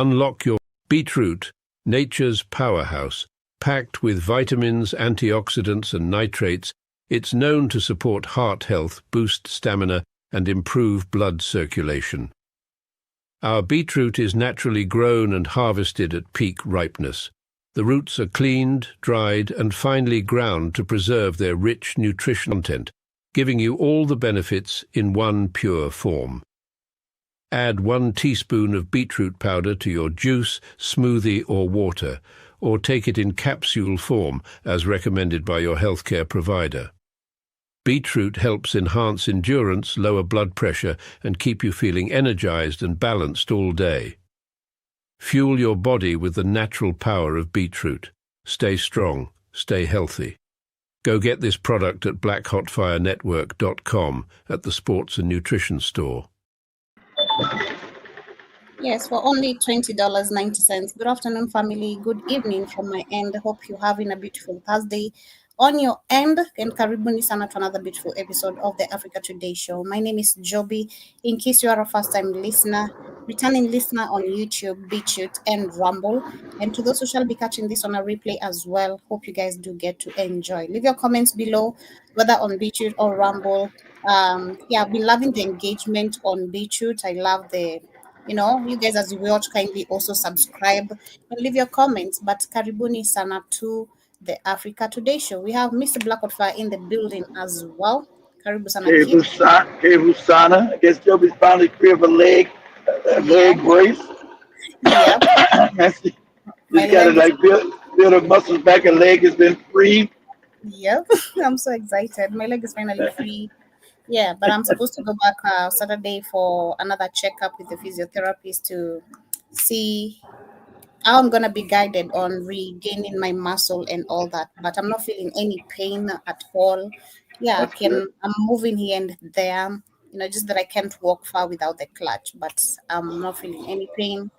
Unlock your beetroot, nature's powerhouse. Packed with vitamins, antioxidants, and nitrates, it's known to support heart health, boost stamina, and improve blood circulation. Our beetroot is naturally grown and harvested at peak ripeness. The roots are cleaned, dried, and finely ground to preserve their rich nutritional content, giving you all the benefits in one pure form. Add 1 teaspoon of beetroot powder to your juice, smoothie, or water, or take it in capsule form as recommended by your healthcare provider. Beetroot helps enhance endurance, lower blood pressure, and keep you feeling energized and balanced all day. Fuel your body with the natural power of beetroot. Stay strong, stay healthy. Go get this product at blackhotfirenetwork.com at the Sports and Nutrition Store. Yes, for only $20.90. Good afternoon, family. Good evening from my end. Hope you're having a beautiful Thursday on your end, and karibuni sana to another beautiful episode of the Africa Today Show. My name is Joby. In case you are a first-time listener, returning listener on YouTube, BitChute, and Rumble, and to those who shall be catching this on a replay as well, hope you guys do get to enjoy. Leave your comments below, whether on BitChute or Rumble. I've been loving the engagement on BitChute. I love you guys as you watch, kindly also subscribe and leave your comments. But karibuni sana to the Africa Today Show. We have Mr. Blackoutfire in the building as well. Karibu sana. Hey, Husana. I guess Joby's finally free of a leg brace. Yeah. Just got to build her muscles back. Her leg has been free. Yep. I'm so excited. My leg is finally free. Yeah, but I'm supposed to go back Saturday for another checkup with the physiotherapist to see how I'm going to be guided on regaining my muscle and all that. But I'm not feeling any pain at all. Yeah, I'm moving here and there, just that I can't walk far without the clutch, but I'm not feeling any pain.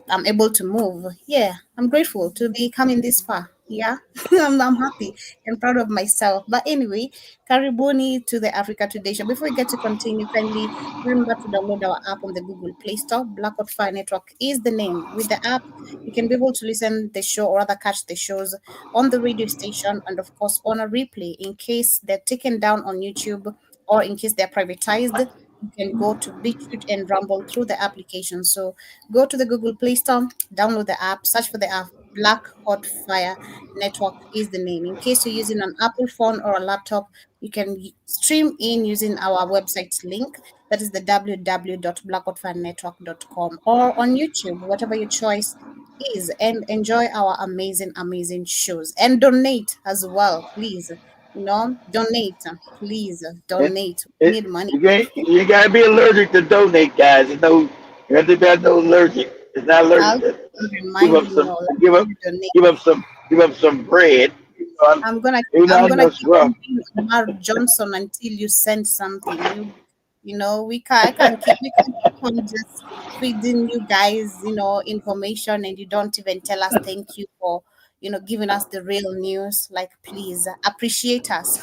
I'm able to move. Yeah, I'm grateful to be coming this far. Yeah, I'm happy and proud of myself. But anyway, karibuni to the Africa Today Show. Before we get to continue, kindly remember to download our app on the Google Play Store. Blackout Fire Network is the name. With the app, you can be able to listen the show or rather catch the shows on the radio station and of course on a replay in case they're taken down on YouTube or in case they're privatized. You can go to BitChute and Rumble through the application. So go to the Google Play Store, download the app, search for the app. Black Hot Fire Network is the name. In case you're using an Apple phone or a laptop, you can stream in using our website link. That is the www.blackhotfirenetwork.com, or on YouTube, whatever your choice is, and enjoy our amazing shows. And donate as well, please. Donate, please. Donate. We need money. You gotta be allergic to donate, guys. You have to be allergic. It's not allergic. Give up some bread. I'm gonna keep Mar Johnson until you send something. We can't keep on just feeding you guys, information, and you don't even tell us thank you for giving us the real news. Like, please appreciate us.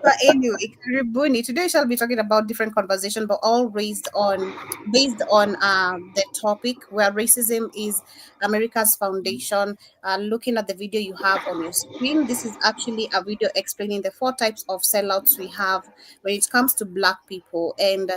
But anyway, Karibuni. Today shall be talking about different conversation, but all based on the topic where racism is America's foundation. Looking at the video you have on your screen, this is actually a video explaining the 4 types of sellouts we have when it comes to Black people. And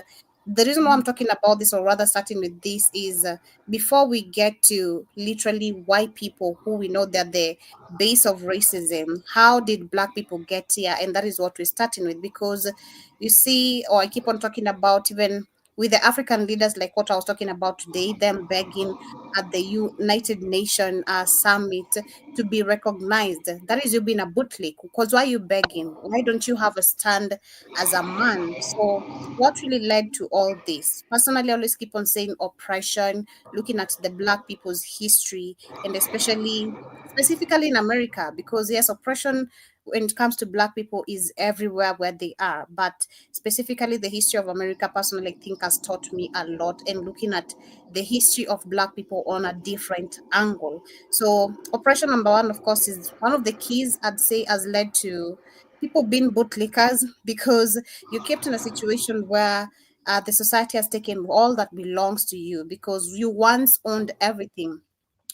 the reason why I'm talking about this, or rather starting with this, is before we get to literally white people who we know that the base of racism, how did Black people get here? And that is what we're starting with, because you see, or I keep on talking about, even with the African leaders, like what I was talking about today, them begging at the United Nations summit to be recognized. That is you being a bootlick. Because why are you begging? Why don't you have a stand as a man? So what really led to all this? Personally, I always keep on saying oppression, looking at the Black people's history, and specifically in America, because yes, oppression when it comes to Black people is everywhere where they are, but specifically the history of America, personally, I think has taught me a lot, and looking at the history of Black people on a different angle. So oppression, number one, of course, is one of the keys I'd say has led to people being bootlickers, because you're kept in a situation where the society has taken all that belongs to you because you once owned everything.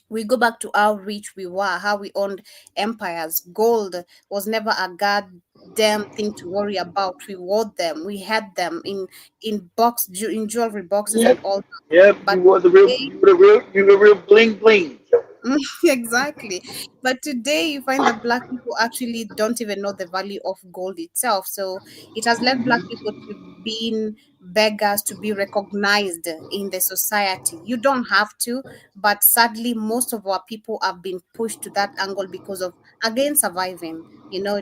We go back to how rich we were, how we owned empires. Gold was never a goddamn thing to worry about. We wore them, we had them in jewelry boxes and Yep, all. yep. But You were the real, today, you were real bling bling. exactly. But today you find that black people actually don't even know the value of gold itself. So it has led black people to being beggars, to be recognized in the society. You don't have to, but sadly, most of our people have been pushed to that angle because of, again, surviving.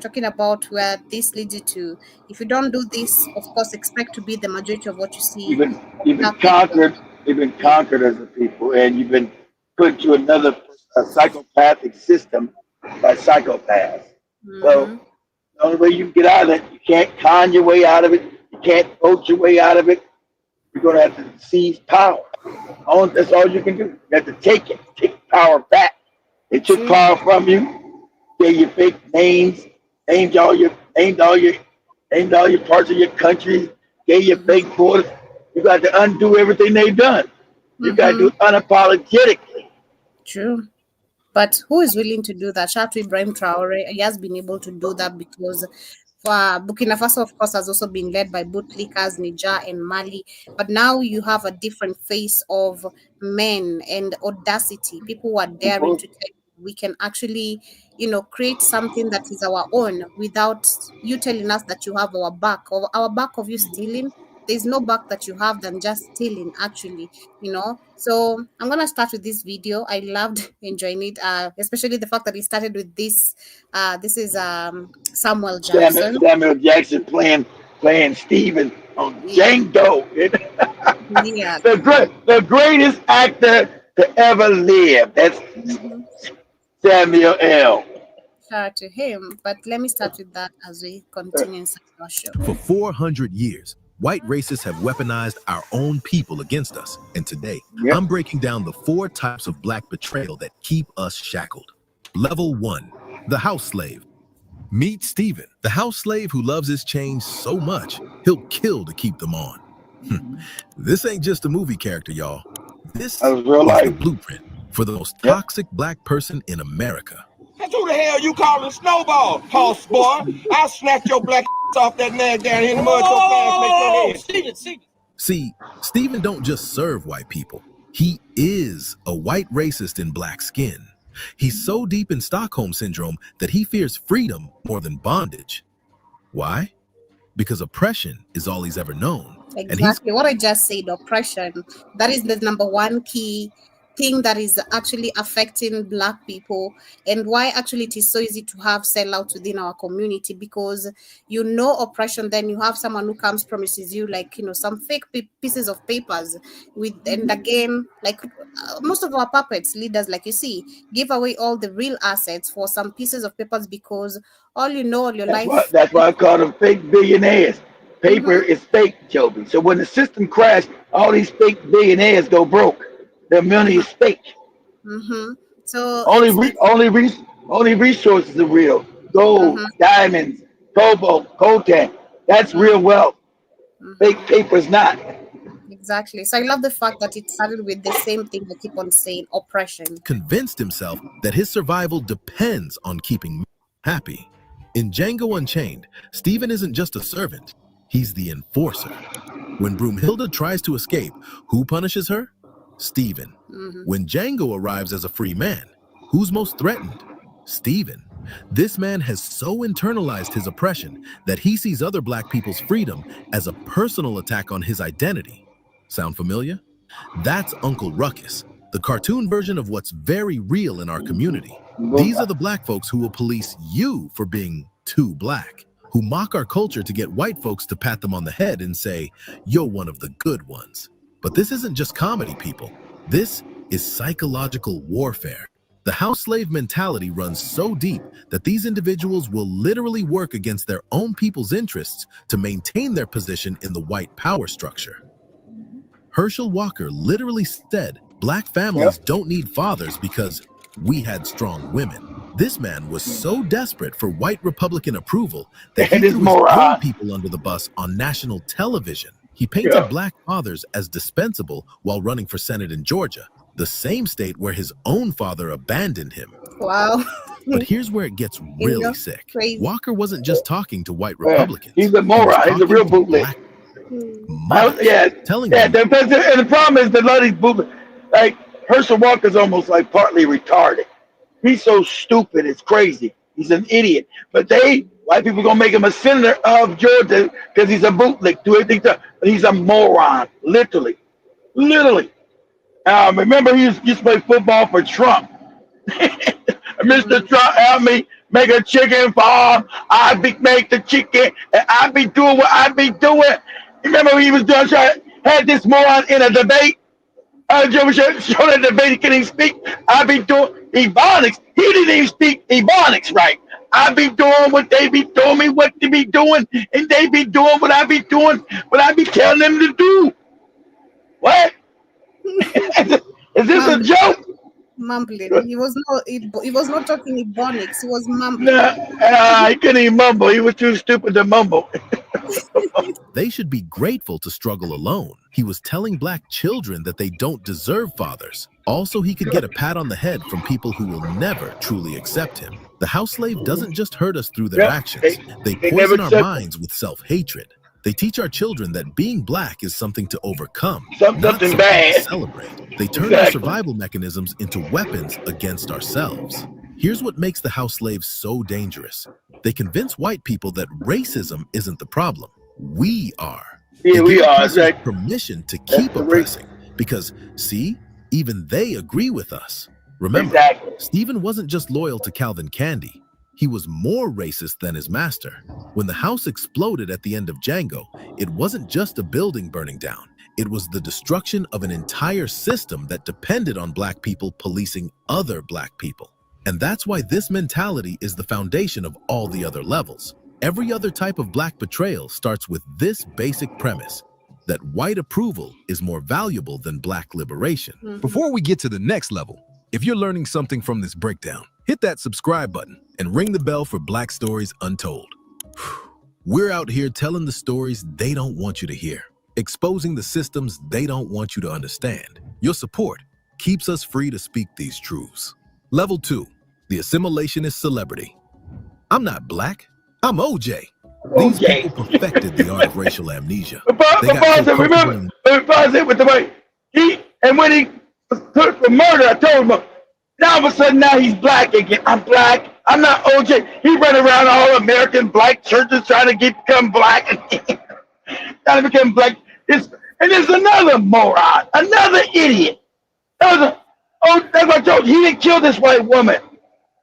Talking about where this leads you to. If you don't do this, of course, expect to be the majority of what you see You've been black people. conquered. You've been Yeah. conquered as a people, and you've been put to another psychopathic system by psychopaths. So Mm-hmm. the only way you can get out of it, you can't con your way out of it. You can't vote your way out of it. You're gonna have to seize power. That's all you can do. You have to take it, take power back. They took True. power from you. Gave you fake names, named all your, named all your, named all your parts of your country. Gave you Mm-hmm. fake borders. You got to undo everything they've done. You got to do Mm-hmm. it unapologetically. True. But who is willing to do that? Shout out to Ibrahim Traore. He has been able to do that because Burkina Faso, of course, has also been led by bootlickers, Niger and Mali. But now you have a different face of men and audacity. People who are daring People, to tell you we can actually, create something that is our own without you telling us that you have our back or our back of you stealing. There's no back that you have than just stealing, actually. So I'm gonna start with this video. I loved enjoying it, especially the fact that it started with this. This is Samuel Samuel, Jackson. Samuel Jackson playing Steven on Yeah, Django. yeah. The greatest actor to ever live. That's Mhm. Samuel L. Shout out to him. But let me start with that as we continue inside our show. For 400 years, white racists have weaponized our own people against us. And today, Yep. I'm breaking down the 4 types of black betrayal that keep us shackled. Level 1, the house slave. Meet Steven, the house slave who loves his chains so much, he'll kill to keep them on. This ain't just a movie character, y'all. This That was real is the life. blueprint for the most Yep. toxic black person in America. That's who the hell you calling Snowball, hoss boy? I'll snatch your black off that man down here in the mud so fast, make your head. Steven. See, Steven don't just serve white people. He is a white racist in black skin. He's so deep in Stockholm Syndrome that he fears freedom more than bondage. Why? Because oppression is all he's ever known. And he's Exactly what I just said, oppression. That is the number one key thing that is actually affecting black people, and why actually it is so easy to have sellouts within our community, because oppression, then you have someone who comes, promises you like some fake pieces of papers with, and again, like most of our puppets leaders, like you see, give away all the real assets for some pieces of papers, because all your life. That's why I call them fake billionaires. Paper is fake, Joby. So when the system crashed, all these fake billionaires go broke. Their money is fake. Mm-hmm. So Only resources are real. Gold, Mhm. diamonds, cobalt, coltan. That's real wealth. Fake paper is not. Exactly. So I love the fact that it started with the same thing I keep on saying, oppression. convinced himself that his survival depends on keeping happy. In Django Unchained, Steven isn't just a servant, he's the enforcer. When Broomhilda tries to escape, who punishes her? Steven. Mhm. When Django arrives as a free man, who's most threatened? Steven. This man has so internalized his oppression that he sees other black people's freedom as a personal attack on his identity. Sound familiar? That's Uncle Ruckus, the cartoon version of what's very real in our community. These are the black folks who will police you for being too black, who mock our culture to get white folks to pat them on the head and say, "You're one of the good ones." But this isn't just comedy, people. This is psychological warfare. The house slave mentality runs so deep that these individuals will literally work against their own people's interests to maintain their position in the white power structure. Herschel Walker literally said, "Black families don't need fathers because we had strong women." This man was so desperate for white Republican approval that he And his threw his own moron. people under the bus on national television. He painted black fathers as dispensable while running for Senate in Georgia, the same state where his own father abandoned him. Wow. But here's where it gets really sick. Crazy. Walker wasn't just talking to white Republicans. He's a moron. He's a real bootleg. Telling them. And the problem is that a lot of these bootleg, like Herschel Walker's almost like partly retarded. He's so stupid, it's crazy. He's an idiot. But white people gonna make him a senator of Georgia because he's a bootleg. He's a moron, literally. Remember, he used to play football for Trump. Mr. Trump, help me make a chicken farm. Make the chicken, and I be doing what I be doing. Remember, he was had this moron in a debate. Show that debate, he couldn't even speak. I be doing Ebonics. He didn't even speak Ebonics right. I be doing what they be doing me, what they be doing, and they be doing what I be doing, what I be telling them to do. What? Is this a joke? Mumbling. He was not talking Ebonics. He was mumbling. He couldn't even mumble. He was too stupid to mumble. They should be grateful to struggle alone. He was telling black children that they don't deserve fathers. Also, he could get a pat on the head from people who will never truly accept him. The house slave doesn't just hurt us through their actions. They poison our minds with self-hatred. They teach our children that being black is something to overcome, not something bad to celebrate. They turn our survival mechanisms into weapons against ourselves. Here's what makes the house slaves so dangerous. They convince white people that racism isn't the problem. We are. Yeah, we are. Exactly. Permission to keep oppressing because, see, even they agree with us. Remember, Stephen wasn't just loyal to Calvin Candy. He was more racist than his master. When the house exploded at the end of Django, it wasn't just a building burning down. It was the destruction of an entire system that depended on black people policing other black people. And that's why this mentality is the foundation of all the other levels. Every other type of black betrayal starts with this basic premise, that white approval is more valuable than black liberation. Before we get to the next level, if you're learning something from this breakdown, hit that subscribe button and ring the bell for Black Stories Untold. We're out here telling the stories they don't want you to hear, exposing the systems they don't want you to understand. Your support keeps us free to speak these truths. Level 2, the assimilationist celebrity. I'm not black, I'm OJ. These people perfected the art of racial amnesia. When he was put for murder, I told him, now all of a sudden now he's black again. I'm black. I'm not OJ. He ran around all American black churches trying to become black. Trying to become black. And there's another moron, another idiot. That's what I told you. He didn't kill this white woman.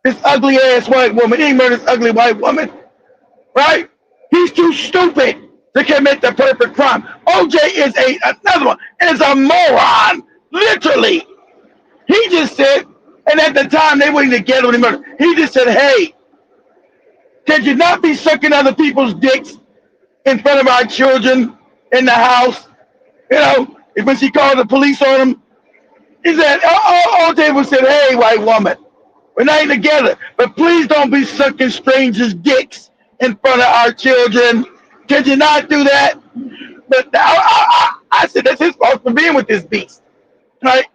This ugly ass white woman. He didn't murder this ugly white woman. Right? He's too stupid to commit the perfect crime. OJ is another one. Is a moron. Literally. He just said, and at the time they weren't together when he murdered. He just said, hey, could you not be sucking other people's dicks in front of our children in the house? You know, when she called the police on him, he said, OJ said, hey, white woman, we're not together, but please don't be sucking strangers' dicks in front of our children. Could you not do that? But I said, that's his fault for being with this beast, right?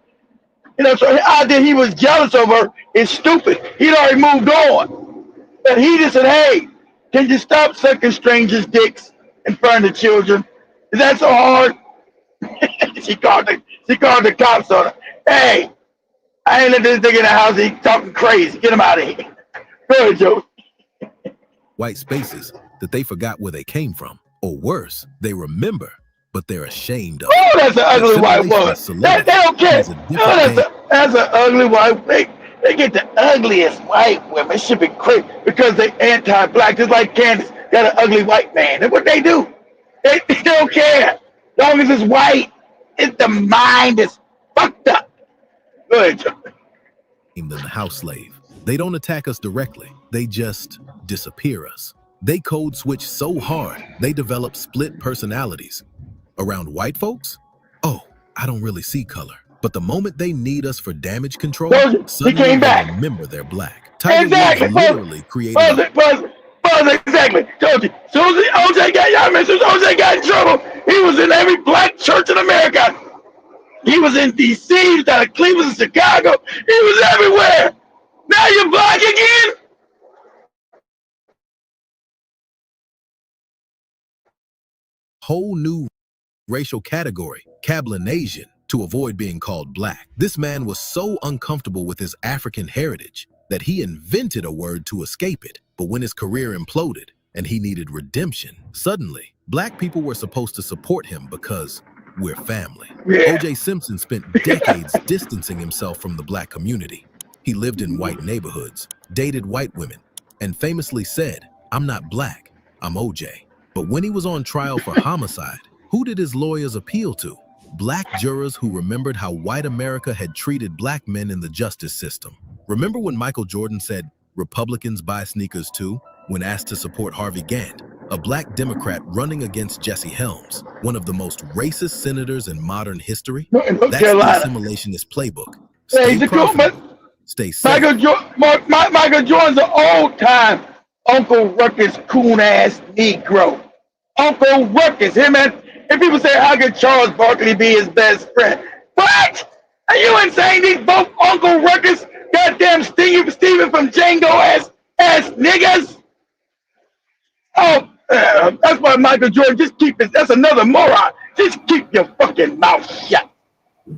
You know, so the idea he was jealous of her is stupid. He'd already moved on. But he just said, hey, can you stop sucking strangers' dicks in front of the children? Is that so hard? She called the cops on her. Hey, I ain't let this nigga in the house. He's talking crazy. Get him out of here. Go ahead, Joe. White spaces that they forgot where they came from. Or worse, they remember, but they're ashamed of. Oh, that's an ugly white woman. They don't care. That's an ugly white. They get the ugliest white women. It should be crazy because they anti-black, just like Candace got an ugly white man. That's what they do. They don't care. As long as it's white, the mind is fucked up. Go ahead, Joe. Than the house slave. They don't attack us directly. They just disappear us. They code switch so hard, they develop split personalities. Around white folks, oh, I don't really see color. But the moment they need us for damage control, suddenly they remember they're black. Exactly. Literally created exactly. Told you. Soon as OJ got in trouble, He was in every black church in America. He was in D.C., he was out of Cleveland and Chicago. He was everywhere. Now you're black again? Whole new racial category, Cablinasian, to avoid being called black. This man was so uncomfortable with his African heritage that he invented a word to escape it. But when his career imploded and he needed redemption, suddenly, black people were supposed to support him because we're family. Yeah. O.J. Simpson spent decades distancing himself from the black community. He lived in white neighborhoods, dated white women, and famously said, "I'm not black, I'm O.J." But when he was on trial for homicide, who did his lawyers appeal to? Black jurors who remembered how white America had treated black men in the justice system. Remember when Michael Jordan said, "Republicans buy sneakers too," when asked to support Harvey Gantt, a black Democrat running against Jesse Helms, one of the most racist senators in modern history? North That's the Carolina. assimilationist playbook. Yeah, Stay he's a cool, but profitable, stay safe. Michael Jordan's an old time Uncle Ruckus coon ass Negro. Uncle Ruckus, him and people say, how could Charles Barkley be his best friend? What? Are you insane? These both Uncle Ruckus, goddamn Steven from Django ass niggas. Oh, that's why Michael Jordan just that's another moron. Just keep your fucking mouth shut.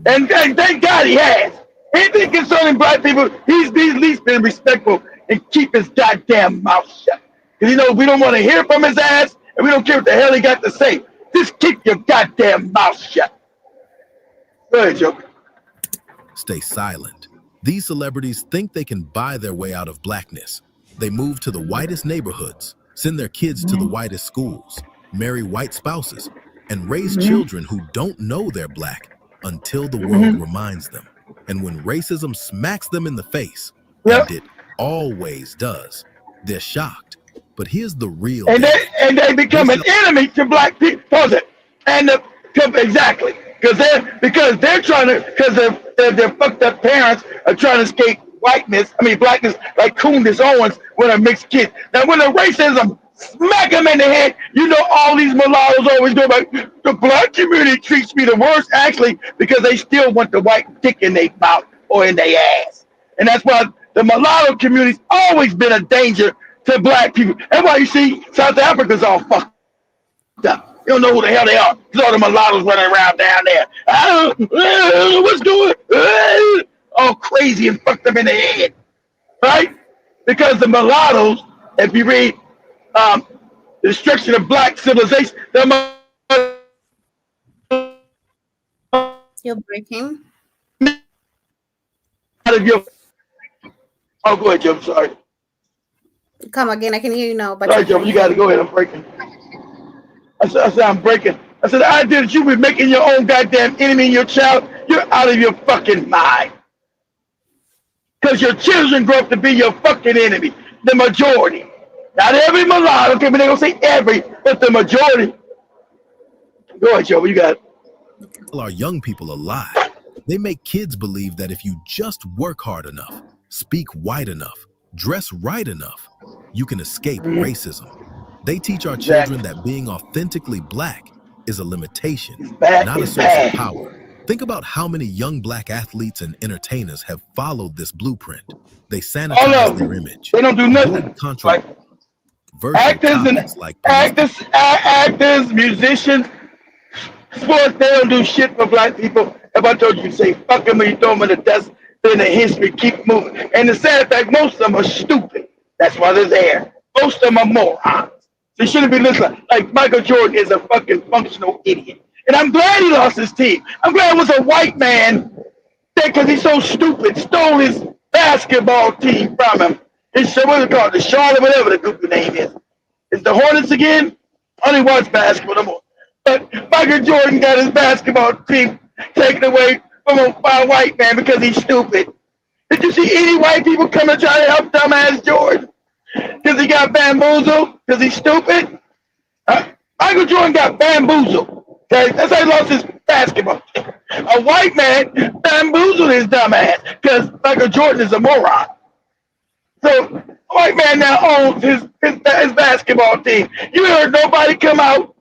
And thank God he has. Anything concerning black people, he's at least been respectful and keep his goddamn mouth shut. Because you know we don't want to hear from his ass, and we don't care what the hell he got to say. Just keep your goddamn mouth shut. Go ahead, Joker. Stay silent. These celebrities think they can buy their way out of blackness. They move to the whitest neighborhoods, send their kids to the whitest schools, marry white spouses, and raise children who don't know they're black until the world reminds them. And when racism smacks them in the face, and it always does, they're shocked. But here's the real and they become an enemy to black people. Pause it. And exactly. Because their fucked up parents are trying to escape blackness, like Candace Owens with her mixed kids. Now when the racism smack them in the head, you know all these mulattoes always go back, the black community treats me the worst, actually, because they still want the white dick in their mouth or in their ass. And that's why the mulatto community's always been a danger to black people. That's why you see South Africa's all fucked up. You don't know who the hell they are. Because all the mulattoes running around down there. I don't know what's going on. All crazy and fucked up in the head. Right? Because the mulattoes, if you read the destruction of black civilization, You're breaking. Out of your... Oh, go ahead, Joe. Sorry. Come again. I can hear you now. But Sorry, Joe. You got to go ahead. I'm breaking. I said I'm breaking. I said the idea that you be making your own goddamn enemy in your child, you're out of your fucking mind. Because your children grow up to be your fucking enemy. The majority. Not every mulatto, okay, but they don't say every, but the majority. Go ahead, Joe. You got it. Our young people a lie. They make kids believe that if you just work hard enough, speak white enough, dress right enough, you can escape racism. They teach our children that being authentically black is a limitation, not a source of power. Think about how many young black athletes and entertainers have followed this blueprint. They sanitize their image. They don't do nothing. Actors, musicians, sports, they don't do shit for black people. If I told you, say fuck them and you throw them in the dust, then the history keep moving. And the sad fact, most of them are stupid. That's why they're there. Most of them are morons. They shouldn't be listening. Like Michael Jordan is a fucking functional idiot. And I'm glad he lost his team. I'm glad it was a white man that, because he's so stupid, stole his basketball team from him. It's what is it called? The Charlotte, whatever the goofy name is. It's the Hornets again? I only watch basketball no more. But Michael Jordan got his basketball team taken away from him by a white man because he's stupid. Did you see any white people come and try to help dumbass Jordan? Because he got bamboozled? Because he's stupid? Michael Jordan got bamboozled. Okay? That's how he lost his basketball team. A white man bamboozled his dumb ass because Michael Jordan is a moron. So, a white man now owns his basketball team. You heard nobody come out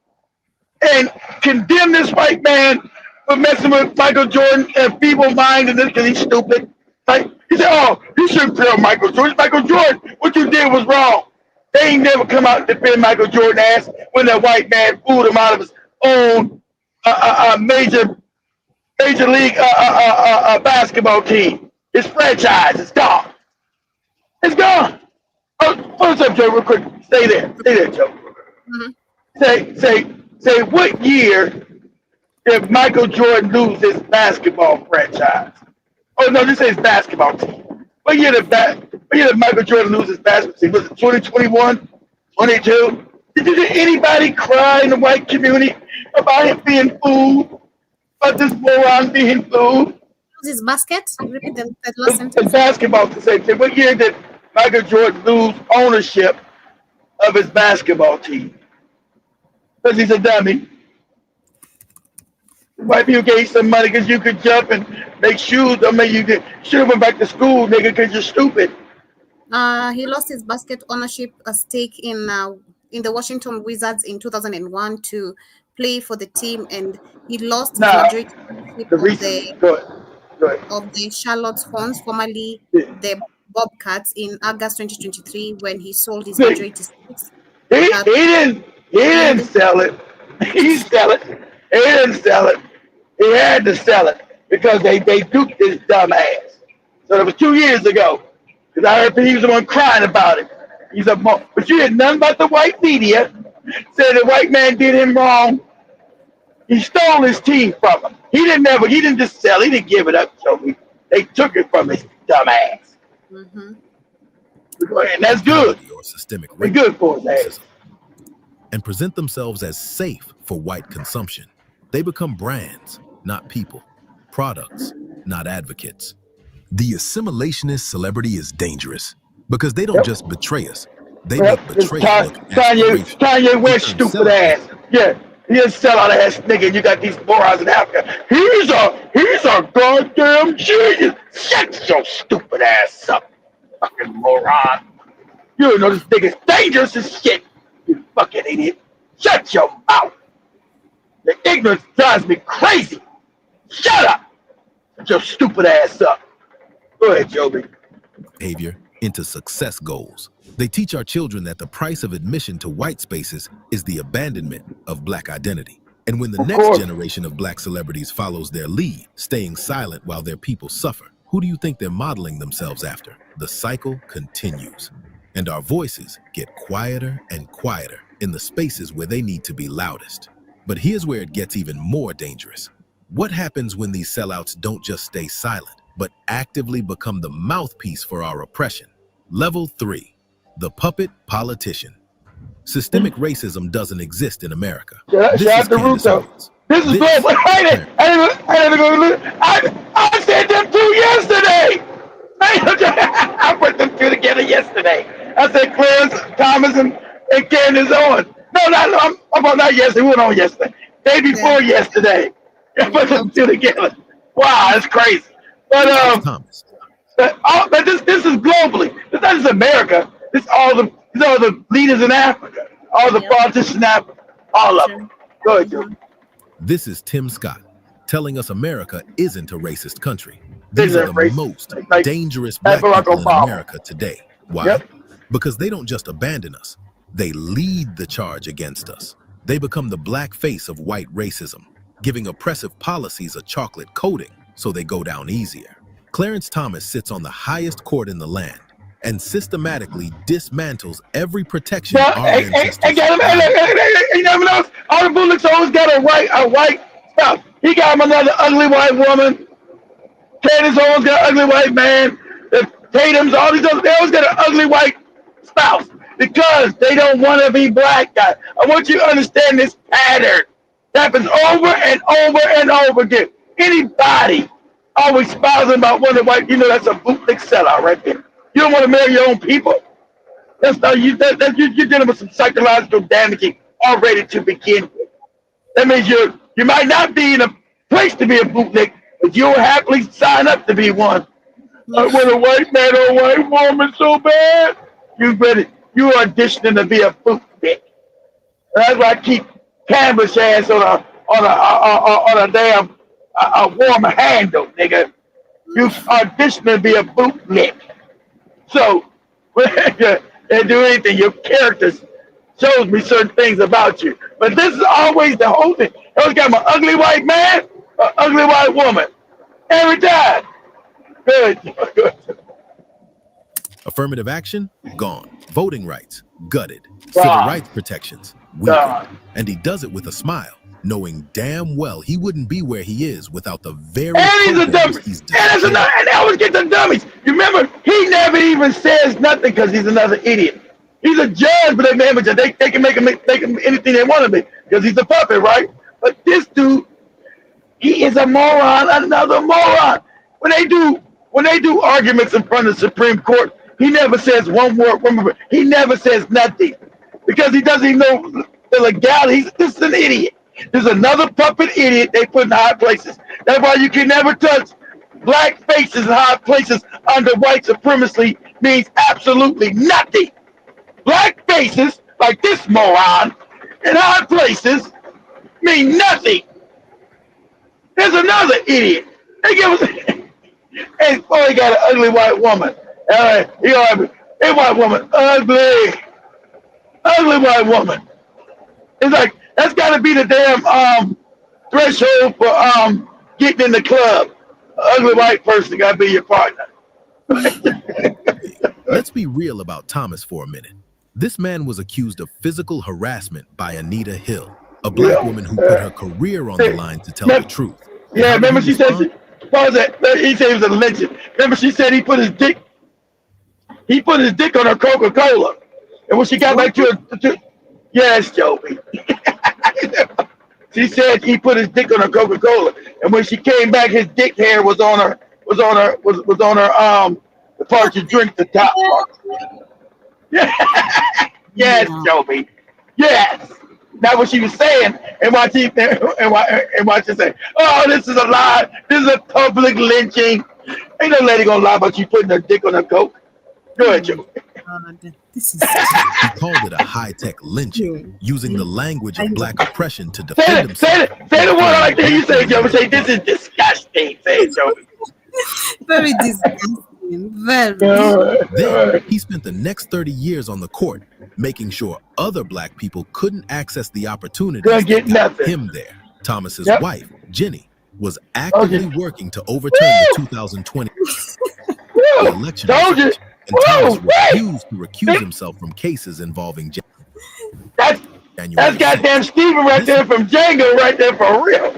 and condemn this white man for messing with Michael Jordan and feeble-minded because he's stupid. Like, he said, oh, you shouldn't tell Michael Jordan. Michael Jordan, what you did was wrong. They ain't never come out and defend Michael Jordan ass when that white man fooled him out of his own major league basketball team. His franchise is gone. It's gone. Oh, what's up, Joe? Real quick, stay there, Joe. Say, what year did Michael Jordan lose his basketball franchise? Oh no, this is basketball team. What year did Michael Jordan lose his basketball team? Was it 2021, 22? Did anybody cry in the white community about him being fooled? About this moron being fooled? His basket? Repeat that last sentence. The basketball the same thing. What year did Michael Jordan lose ownership of his basketball team? Because he's a dummy. White people gave you some money because you could jump and make shoes. I mean, you should have went back to school, nigga, because you're stupid. He lost his basket ownership stake in the Washington Wizards in 2001 to play for the team, and he lost majority of the Charlotte Hornets, formerly the Bobcats, in August 2023 when he sold his majority stakes. He didn't sell it. He sell it. He didn't sell it. He had to sell it because they duped his dumb ass. So it was 2 years ago. Because I heard he was the one crying about it. But you heard nothing about the white media. Said the white man did him wrong. He stole his team from him. He didn't just sell. He didn't give it up to me. They took it from his dumb ass. And that's good. Systemic They're good for his ass. And present themselves as safe for white consumption. They become brands, not people, products, not advocates. The assimilationist celebrity is dangerous because they don't just betray us. They make betrayal look Kanye West stupid ass. Yeah, he's a sellout ass nigga. You got these morons in Africa. He's a goddamn genius. Shut your stupid ass up, fucking moron. You know this nigga's dangerous as shit. You fucking idiot. Shut your mouth. The ignorance drives me crazy. Shut up. Shut your stupid ass up. Go ahead, Joby. Behavior into success goals. They teach our children that the price of admission to white spaces is the abandonment of black identity. And when the next generation of black celebrities follows their lead, staying silent while their people suffer, who do you think they're modeling themselves after? The cycle continues. And our voices get quieter and quieter in the spaces where they need to be loudest. But here's where it gets even more dangerous. What happens when these sellouts don't just stay silent, but actively become the mouthpiece for our oppression? Level 3, the puppet politician. Systemic racism doesn't exist in America. Shout out to Russo. This is good. I said them two yesterday. I put them two together yesterday. I said Clarence Thomas and Candace Owens. No, not yesterday. We went on yesterday. Day before yesterday. I put them two together. Wow, that's crazy. But this is globally. This not just America. These are the leaders in Africa. All the politicians in Africa. All of them. Go ahead, Joe. This is Tim Scott telling us America isn't a racist country. These are the most dangerous black people in America today. Why? Yep. Because they don't just abandon us. They lead the charge against us. They become the black face of white racism, giving oppressive policies a chocolate coating so they go down easier. Clarence Thomas sits on the highest court in the land and systematically dismantles every protection our ancestors you never know, all the bullets always got a white spouse. He got him another ugly white woman. Candace always got an ugly white man. The Tatum's, all these others, they always got an ugly white spouse because they don't want to be black guys. I want you to understand this pattern. It happens over and over and over again. Anybody always spouting about one of the white, that's a bootleg sellout right there. You don't want to marry your own people. That's not you're dealing with some psychological damaging already to begin with. That means you might not be in a place to be a bootleg, but you'll happily sign up to be one. I want a white man or a white woman so bad. You auditioning to be a bootleg. That's why I keep canvas ass on a damn a warm handle, nigga. You audition to be a bootleg. So when they do anything, your characters shows me certain things about you. But this is always the whole thing. I always got my ugly white man, or ugly white woman. Every time. Good. Affirmative action, gone. Voting rights, gutted. Civil rights protections, weakened. And he does it with a smile, knowing damn well he wouldn't be where he is without the very and he's a dummy. And they always get the dummies. You remember, he never even says nothing because he's another idiot. He's a judge, but they can make him anything they want to be because he's a puppet, right? But this dude, he is a moron, another moron. When they do arguments in front of the Supreme Court, he never says one word. He never says nothing because he doesn't even know the legality. This is an idiot. There's another puppet idiot they put in high places. That's why you can never touch black faces in high places under white supremacy means absolutely nothing. Black faces, like this moron, in high places mean nothing. There's another idiot. They give us, and oh, he got an ugly white woman. He gonna have a white woman, ugly white woman. It's like that's got to be the damn threshold for getting in the club. Ugly white person got to be your partner. Let's be real about Thomas for a minute. This man was accused of physical harassment by Anita Hill, a black woman who put her career on the line to tell the truth. Yeah, remember she said, he said he was a lynching. Remember she said he put his dick on her Coca-Cola. And when she got back to her, yes, Joby. She said he put his dick on her Coca-Cola. And when she came back, his dick hair was on her the part you drink, the top part. Yes, Joby. Yes. That's what she was saying. And watch she say, oh, this is a lie. This is a public lynching. Ain't no lady gonna lie about you putting her dick on her Coke. Go ahead, Joby. This is He called it a high-tech lynching, using the language of black oppression to defend himself. Say the word like that. You say, Joby. Say, this is disgusting. Say it, Joby. very disgusting. Very. Then he spent the next 30 years on the court, making sure other black people couldn't access the opportunities that got him there. Thomas's wife, Jenny, was actively working to overturn the 2020 election. And Thomas refused to recuse himself from cases involving That's goddamn Steven right there from Django right there for real.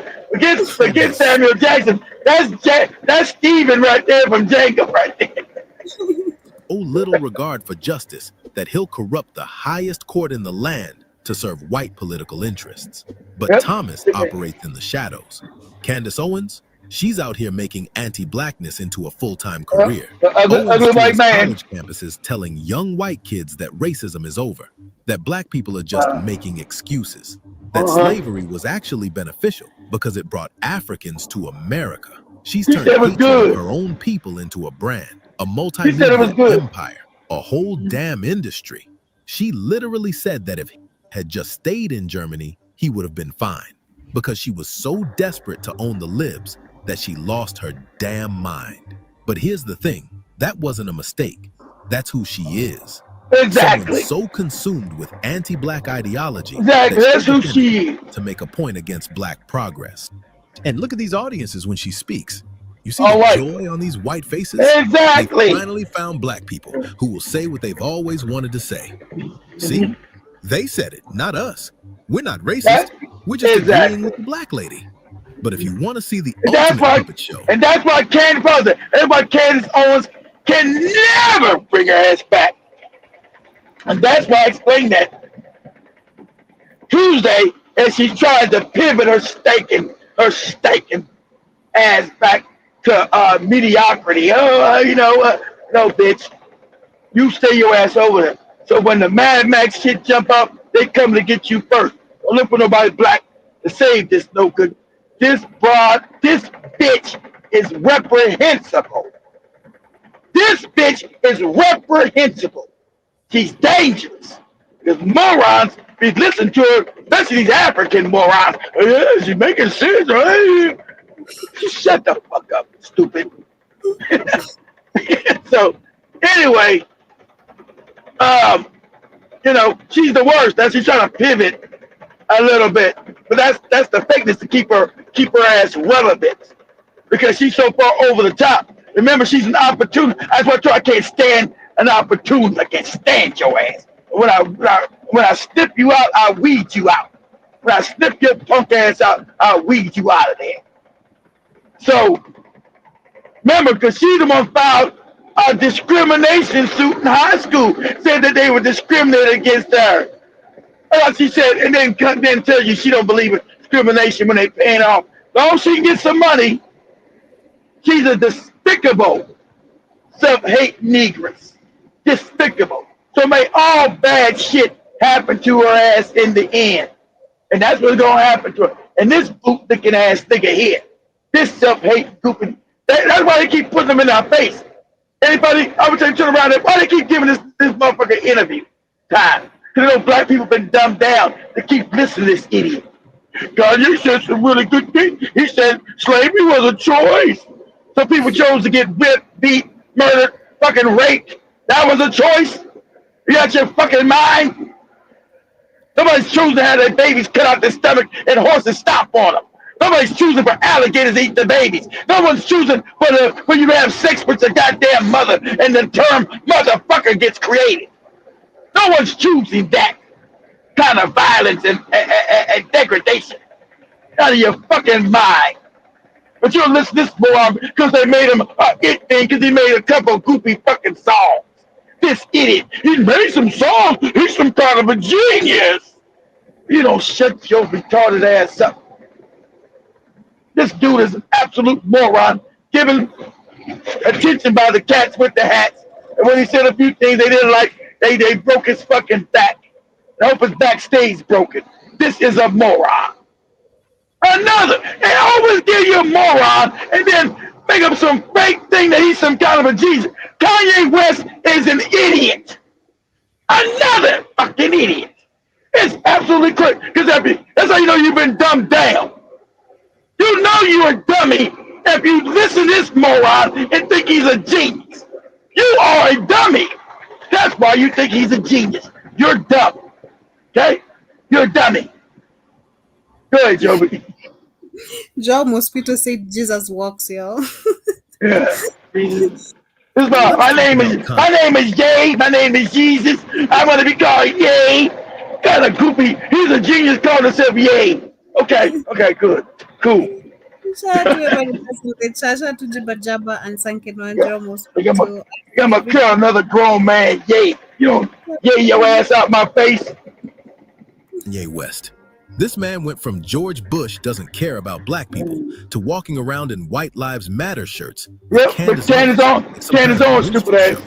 Forget Samuel Jackson. That's Steven right there from Django right there. Oh, little regard for justice that he'll corrupt the highest court in the land to serve white political interests. But Thomas operates in the shadows. Candace Owens, she's out here making anti-blackness into a full-time career. Ugly white man. College campuses telling young white kids that racism is over, that black people are just making excuses, that slavery was actually beneficial because it brought Africans to America. She's turned her own people into a brand, a multi-million empire, a whole damn industry. She literally said that if he had just stayed in Germany, he would have been fine, because she was so desperate to own the libs that she lost her damn mind. But here's the thing, that wasn't a mistake. That's who she is. Exactly. Someone so consumed with anti-black ideology that's who she is. To make a point against black progress. And look at these audiences when she speaks. You see joy on these white faces? Exactly. They finally found black people who will say what they've always wanted to say. See? They said it, not us. We're not racist. We're just agreeing with the black lady. But if you want to see the ultimate puppet show. And that's why Candace Owens can never bring her ass back. And that's why I explained that Tuesday as she tried to pivot her staking ass back to mediocrity. No, bitch. You stay your ass over there. So when the Mad Max shit jump up, they come to get you first. Don't look for nobody black to save this no good. This bitch is reprehensible. This bitch is reprehensible. She's dangerous. Because morons be listening to her, especially these African morons. Yeah, she's making sense. Right? Shut the fuck up, stupid. So, anyway, she's the worst. That's she's trying to pivot a little bit, but that's the fakeness to keep her ass relevant because she's so far over the top. Remember, she's an opportunist. That's what I can't stand an opportunist. I can't stand your ass. When I snip you out, I weed you out. When I snip your punk ass out, I weed you out of there. So remember, because she's the one filed a discrimination suit in high school, said that they were discriminating against her. She said, and then tell you she don't believe in discrimination when they paying off. As long as she can get some money, she's a despicable, self-hate negress. Despicable. So may all bad shit happen to her ass in the end. And that's what's going to happen to her. And this boot-licking ass nigga here, this self-hate goofy, that's why they keep putting them in our face. Anybody, I would say turn around there, why they keep giving this motherfucker interview time? Because you know black people been dumbed down to keep listening to this idiot. Kanye said some really good things. He said slavery was a choice. Some people chose to get whipped, beat, murdered, fucking raped. That was a choice. You got your fucking mind? Nobody's choosing to have their babies cut out their stomach and horses stomp on them. Nobody's choosing for alligators to eat the babies. No one's choosing for you to have sex with your goddamn mother and the term motherfucker gets created. No one's choosing that kind of violence and degradation. Out of your fucking mind. But you'll listen to this moron because they made him a it thing because he made a couple goofy fucking songs. This idiot, he made some songs. He's some kind of a genius. You don't shut your retarded ass up. This dude is an absolute moron, given attention by the cats with the hats. And when he said a few things they didn't like, they broke his fucking back. I hope his back stays broken. This is a moron. Another, they always give you a moron and then make up some fake thing that he's some kind of a Jesus. Kanye West is an idiot. Another fucking idiot. It's absolutely crazy. Because that's how you know you've been dumbed down. You know you're a dummy if you listen to this moron and think he's a genius. You are a dummy. That's why you think he's a genius. You're dumb. Okay? You're a dummy. Go ahead, Joby. Joe Mosquito said Jesus walks, yo. Yeah. My name is Ye. My name is Jesus. I want to be called Ye. Kind of goofy. He's a genius calling himself Ye. Okay, good. Cool. I'm gonna kill another grown man. Ye your ass out my face. Ye West. This man went from George Bush doesn't care about black people to walking around in White Lives Matter shirts. Yep, Candace on, stupid ass.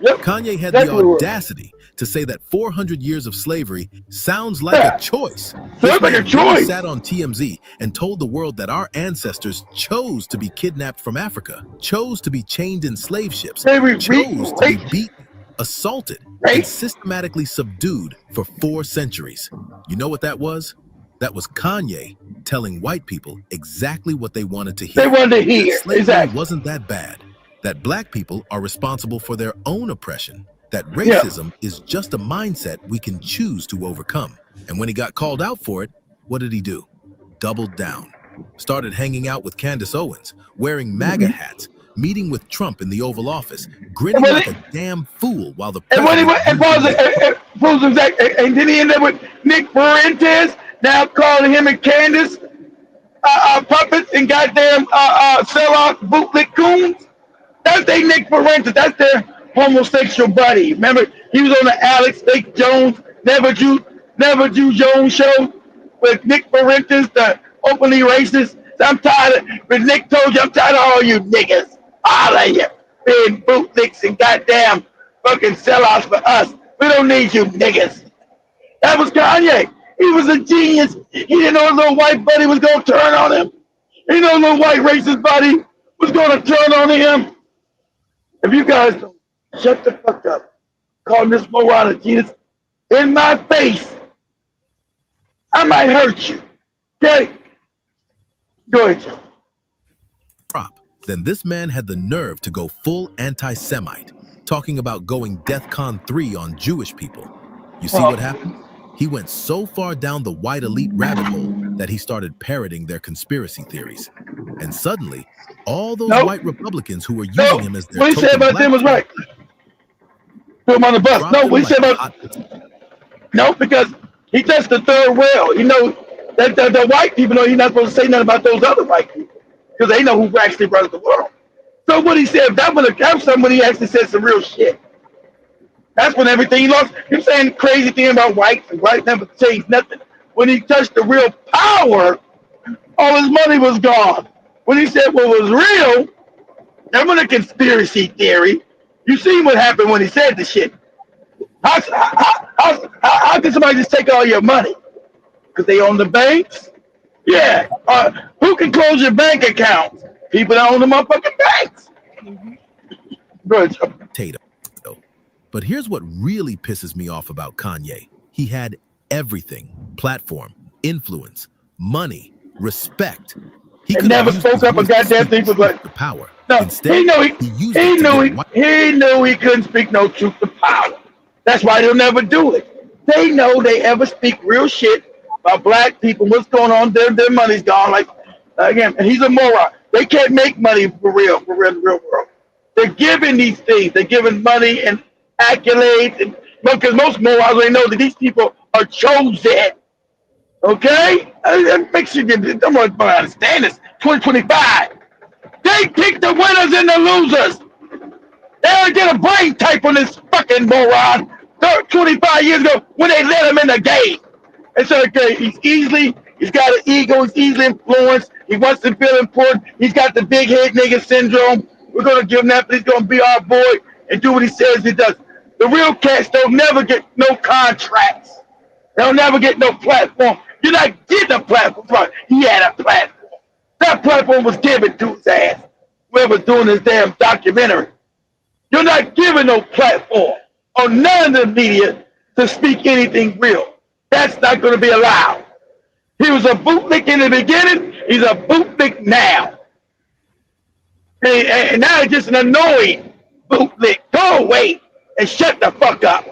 Yep, Kanye had the audacity to say that 400 years of slavery sounds like a choice. Sounds like a choice. He sat on TMZ and told the world that our ancestors chose to be kidnapped from Africa, chose to be chained in slave ships, chose to be beaten, assaulted, and systematically subdued for 4 centuries. You know what that was? That was Kanye telling white people exactly what they wanted to hear. They wanted to hear. Slavery wasn't that bad. That black people are responsible for their own oppression. That racism is just a mindset we can choose to overcome. And when he got called out for it, what did he do? Doubled down. Started hanging out with Candace Owens, wearing MAGA hats, meeting with Trump in the Oval Office, grinning like a damn fool while the president... And then he ended up with Nick Fuentes, now calling him and Candace puppets and goddamn sell-off bootleg coons. That's their Nick Fuentes. That's their homosexual buddy. Remember, he was on the Alex Fake Jones, Never Jew Jones show with Nick Fuentes, the openly racist. So I'm tired of, when Nick told you, I'm tired of all you niggas. All of you being bootlegs and goddamn fucking sellouts for us. We don't need you niggas. That was Kanye. He was a genius. He didn't know his little white buddy was going to turn on him. He didn't know his little white racist buddy was going to turn on him. If you guys don't shut the fuck up, calling this moron a genius, in my face, I might hurt you. Okay? Go ahead, Joe. Then this man had the nerve to go full anti-Semite, talking about going DEFCON 3 on Jewish people. You see what happened? He went so far down the white elite rabbit hole that he started parroting their conspiracy theories. And suddenly, all those white Republicans who were using him as their what he said about them was right. Put him on the bus. No, what he said about... No, because he touched the third rail. You know, that the white people know he's not supposed to say nothing about those other white people, because they know who actually runs the world. So what he said, that would have kept somebody he actually said some real shit. That's when everything he lost. He was saying crazy thing about whites and white never changed nothing. When he touched the real power, all his money was gone. When he said what was real, that was a conspiracy theory. You seen what happened when he said the shit. How can somebody just take all your money? Because they own the banks? Yeah. Who can close your bank accounts? People that own the motherfucking banks. Good. Tatum. But here's what really pisses me off about Kanye. He had everything: platform, influence, money, respect. He never spoke up a goddamn thing for the power. No, instead, he knew he couldn't speak no truth to power. That's why they'll never do it. They know they ever speak real shit about black people, what's going on, their money's gone. Like, again, and he's a moron. They can't make money for real in the real world. They're giving these things. They're giving money and accolades, and because most morons, they know that these people are chosen. Okay? That makes you get, I'm going to understand this. 2025. They pick the winners and the losers. They don't get a brain type on this fucking moron 25 years ago when they let him in the game. And so, okay, he's got an ego, he's easily influenced, he wants to feel important, he's got the big head nigga syndrome. We're going to give him that, but he's going to be our boy and do what he says he does. The real cats don't never get no contracts. They'll never get no platform. You're not getting a platform. He had a platform. That platform was given to his ass. Whoever's doing this damn documentary. You're not giving no platform on none of the media to speak anything real. That's not going to be allowed. He was a bootlick in the beginning. He's a bootlick now. And now he's just an annoying bootlick. Go away and shut the fuck up.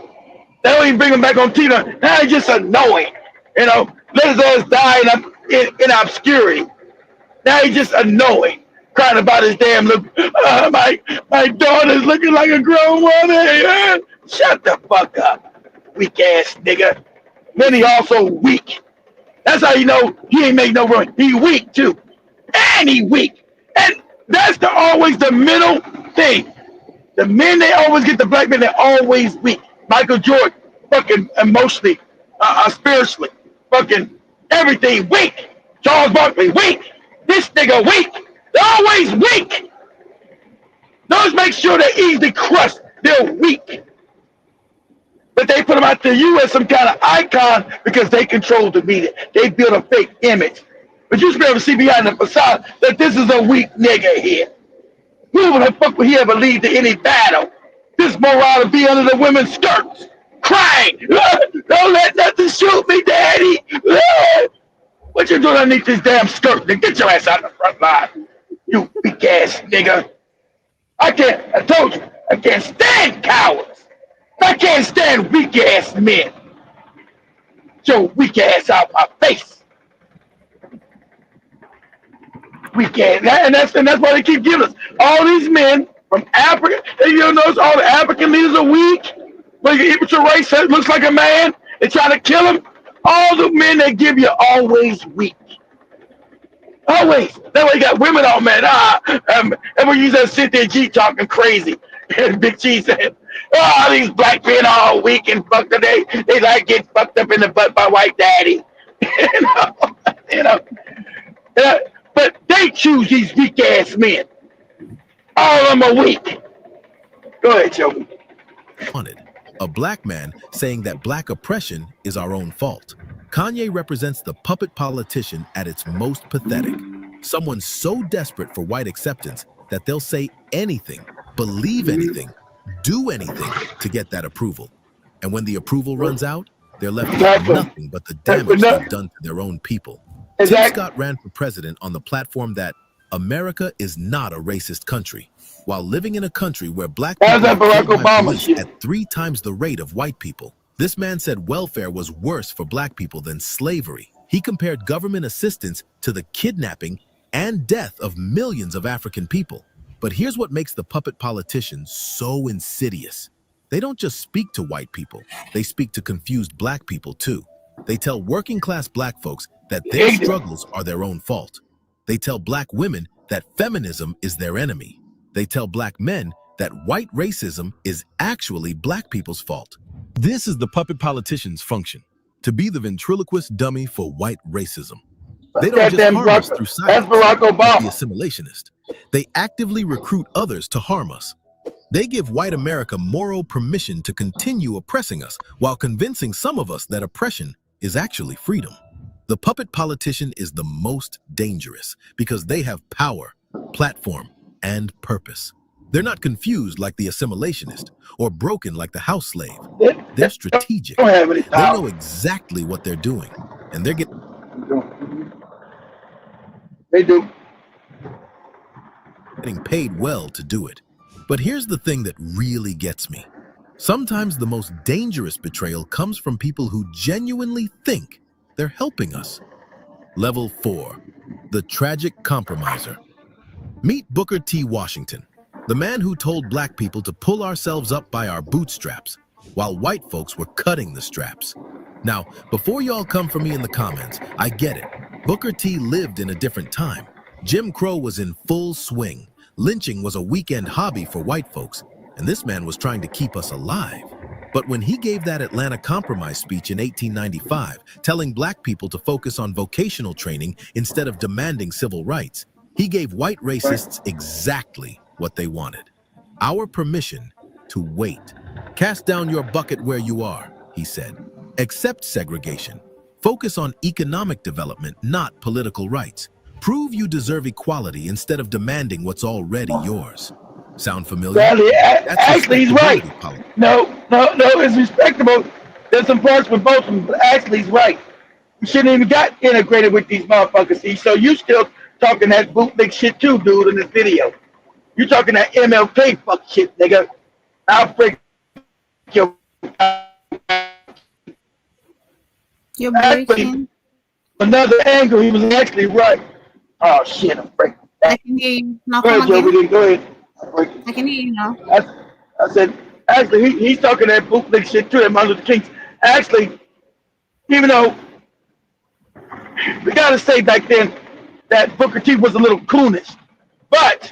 They don't even bring him back on TV. Now he's just annoying. You know, let his ass die in obscurity. Now he's just annoying. Crying about his damn look. My daughter's looking like a grown woman. Shut the fuck up, weak ass nigga. Then he also weak. That's how you know he ain't make no run. He weak too. And he weak. And that's always the middle thing. The men, they always get the black men, they're always weak. Michael Jordan, fucking emotionally, spiritually, fucking everything weak. Charles Barkley, weak. This nigga weak. They're always weak. Those make sure they're easily crushed. They're weak. But they put them out to you as some kind of icon because they control the media. They build a fake image. But you should be able to see behind the facade that this is a weak nigga here. Who the fuck would he ever lead to any battle? This moron to be under the women's skirts, crying, don't let nothing shoot me, daddy. What you doing underneath this damn skirt? Then get your ass out of the front line, you weak ass nigga. I told you, I can't stand cowards. I can't stand weak ass men. Get your weak ass out my face. Weak ass, and that's why they keep giving us all these men from Africa. And you notice all the African leaders are weak. Like each race looks like a man. They try to kill him. All the men they give you are always weak. Always. That way you got women all man. And when you just sit there, G talking crazy. And Big G said, these black men are all weak and fucked up. They like get fucked up in the butt by white daddy. you know. But they choose these weak ass men. All of them are weak. Go ahead, Joey. A black man saying that black oppression is our own fault. Kanye represents the puppet politician at its most pathetic. Someone so desperate for white acceptance that they'll say anything, believe anything, do anything to get that approval. And when the approval runs out, they're left with Exactly. nothing but the damage they've done to their own people. Tim Exactly. Scott ran for president on the platform that America is not a racist country, while living in a country where black That's people that are Barack killed by Obama police shit. at 3 times the rate of white people. This man said welfare was worse for black people than slavery. He compared government assistance to the kidnapping and death of millions of African people. But here's what makes the puppet politicians so insidious. They don't just speak to white people, they speak to confused black people too. They tell working class black folks that their struggles are their own fault. They tell black women that feminism is their enemy. They tell black men that white racism is actually black people's fault. This is the puppet politician's function, to be the ventriloquist dummy for white racism. They don't just Goddamn harm us Barack- through That's silence, Barack like the Obama. assimilationist. They actively recruit others to harm us. They give white America moral permission to continue oppressing us while convincing some of us that oppression is actually freedom. The puppet politician is the most dangerous because they have power, platform, and purpose. They're not confused like the assimilationist or broken like the house slave. They're strategic. Don't have any They power. know exactly what they're doing, and they're They do. getting paid well to do it. But here's the thing that really gets me. Sometimes the most dangerous betrayal comes from people who genuinely think they're helping us. Level 4, the tragic compromiser. Meet Booker T. Washington, the man who told black people to pull ourselves up by our bootstraps, while white folks were cutting the straps. Now, before y'all come for me in the comments, I get it. Booker T lived in a different time. Jim Crow was in full swing. Lynching was a weekend hobby for white folks, and this man was trying to keep us alive. But when he gave that Atlanta Compromise speech in 1895, telling black people to focus on vocational training instead of demanding civil rights, he gave white racists exactly what they wanted. Our permission to wait. Cast down your bucket where you are, he said. Accept segregation. Focus on economic development, not political rights. Prove you deserve equality instead of demanding what's already yours. Sound familiar? Bradley, That's actually, he's right. respectability politics. No, it's respectable. There's some parts with both of them, but actually, he's right. You shouldn't even got integrated with these motherfuckers. See, so you still talking that bootleg shit too, dude, in this video. You talking that MLK fuck shit, nigga. I'll break your. You're breaking. Another angle, he was actually right. Oh shit, I'm breaking. I can hear you. Now Go come ahead, Joe. again. Go ahead. I'm breaking. I can hear you now. I said, actually, he's talking that bootleg shit too, that Martin Luther King. Actually, even though we gotta say back then that Booker T was a little coonish, but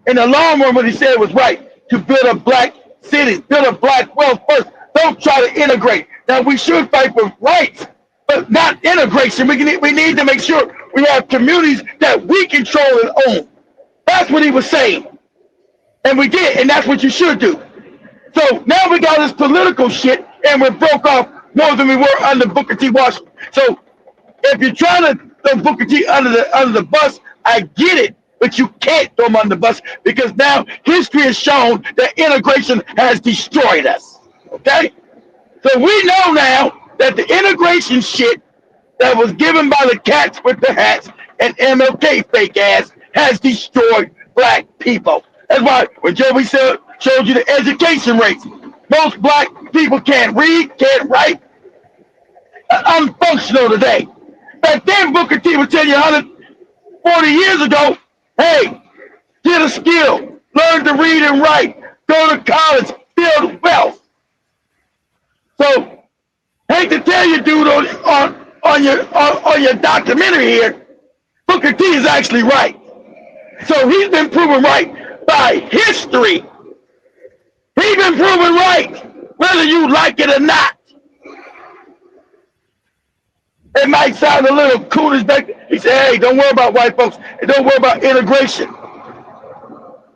in the long run, what he said was right. To build a black city, build a black wealth first. Don't try to integrate. Now we should fight for rights, but not integration. We need to make sure we have communities that we control and own. That's what he was saying. And we did, and that's what you should do. So now we got this political shit, and we're broke off more than we were under Booker T. Washington. So if you're trying to throw Booker T under the bus, I get it, but you can't throw him under the bus because now history has shown that integration has destroyed us. Okay? So we know now that the integration shit that was given by the cats with the hats and MLK fake ass has destroyed black people. That's why when Joey showed you the education rates, most black people can't read, can't write, unfunctional today. Back then, Booker T was telling you 140 years ago, hey, get a skill, learn to read and write, go to college, build wealth. So, hate to tell you, dude, on your documentary here, Booker T is actually right. So he's been proven right by history. He's been proven right, whether you like it or not. It might sound a little coolish back there. He said, hey, don't worry about white folks, and don't worry about integration.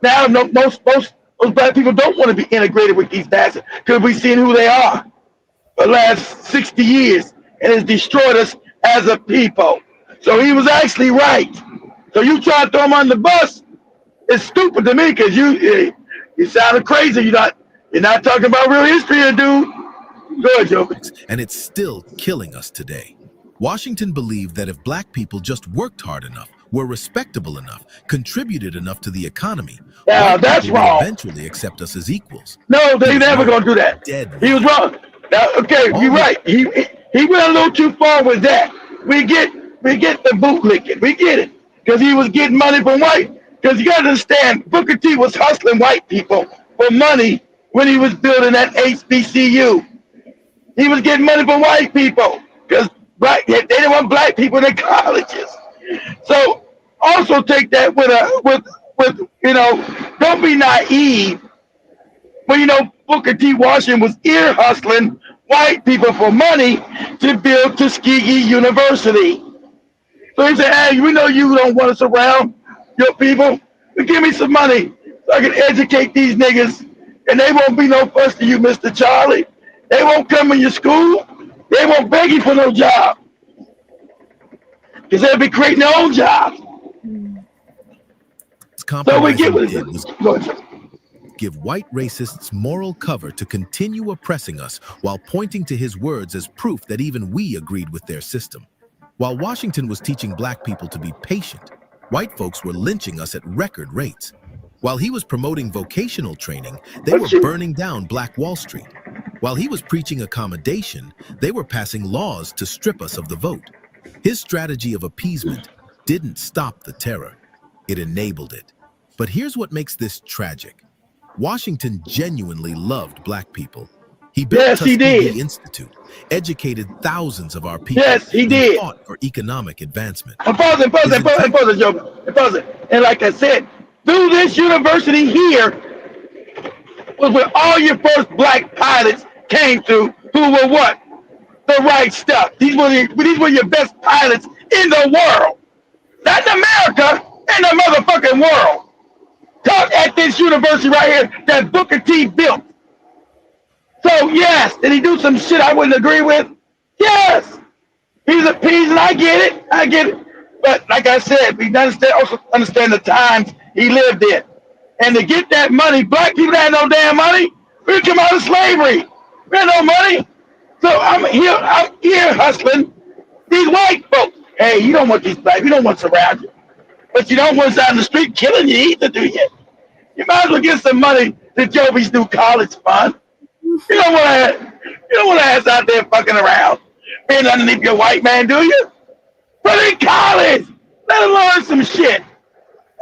Now, most black people don't want to be integrated with these bastards because we've seen who they are for the last 60 years, and it's destroyed us as a people. So he was actually right. So you try to throw him on the bus, it's stupid to me because you sounded crazy. You're not talking about real history here, dude. Good, Joker. and it's still killing us today. Washington believed that if black people just worked hard enough, were respectable enough, contributed enough to the economy, Now, white that's people would wrong. eventually accept us as equals. No, they never gonna do that. Dead He was wrong. Now, okay, you're right. He went a little too far with that. We get the bootlicking. We get it. Because he was getting money from white. Because you gotta understand, Booker T was hustling white people for money when he was building that HBCU. He was getting money from white people because they didn't want black people in their colleges. So also take that with don't be naive. But Booker T. Washington was ear hustling white people for money to build Tuskegee University. So he said, hey, we know you don't want us around, your people, but give me some money so I can educate these niggas, and they won't be no fuss to you, Mr. Charlie. They won't come in your school. They won't beg you for no job. Because they'll be creating their own jobs. So we get with it. Give white racists moral cover to continue oppressing us while pointing to his words as proof that even we agreed with their system. While Washington was teaching black people to be patient, white folks were lynching us at record rates. While he was promoting vocational training, they were burning down Black Wall Street. While he was preaching accommodation, they were passing laws to strip us of the vote. His strategy of appeasement didn't stop the terror, it enabled it. But here's what makes this tragic. Washington genuinely loved black people. He built Tuskegee Institute, educated thousands of our people, and fought for economic advancement. And like I said, through this university here was where all your first black pilots came through, who were what? The right stuff. These were your best pilots in the world. Not in America, in the motherfucking world. Taught at this university right here that Booker T built. So yes, did he do some shit I wouldn't agree with? Yes. He's appeasing, I get it. But like I said, we also understand the times he lived in. And to get that money, black people had no damn money. We come out of slavery. We had no money. So I'm here hustling these white folks. Hey, you don't want these black, you don't want to surround you. But you don't want us out in the street killing you either, do you? You might as well get some money to Joby's new college fund. You don't want to ass out there fucking around, being underneath your white man, do you? Put in college. Let him learn some shit.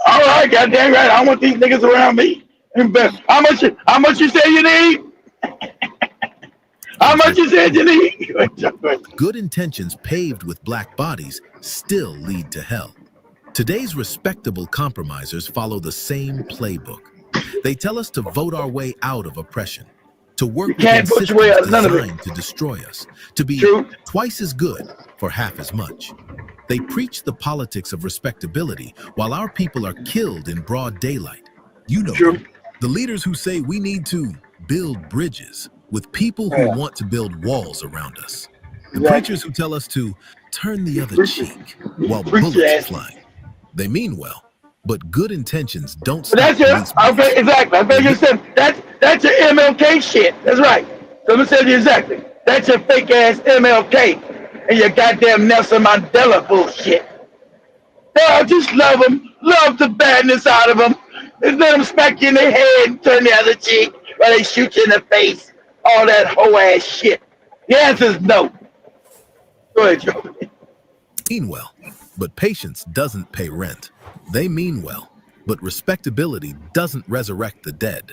All right, goddamn right. I don't want these niggas around me. How much you say you need? How much you said you need? Good intentions paved with black bodies still lead to hell. Today's respectable compromisers follow the same playbook. They tell us to vote our way out of oppression, to work against systems designed to destroy us, to be twice as good for half as much. They preach the politics of respectability while our people are killed in broad daylight. You know, the leaders who say we need to build bridges with people who want to build walls around us. The preachers who tell us to turn the other cheek while bullets are flying. They mean well, but good intentions don't stop. Okay, exactly. I think you said that's your MLK shit. That's right. So let me tell you exactly. That's your fake ass MLK and your goddamn Nelson Mandela bullshit. No, I just love them. Love the badness out of them. Just let them smack you in the head and turn the other cheek while they shoot you in the face. All that whole ass shit. The answer is no. Go ahead, Joe. Mean well, but patience doesn't pay rent. They mean well, but respectability doesn't resurrect the dead.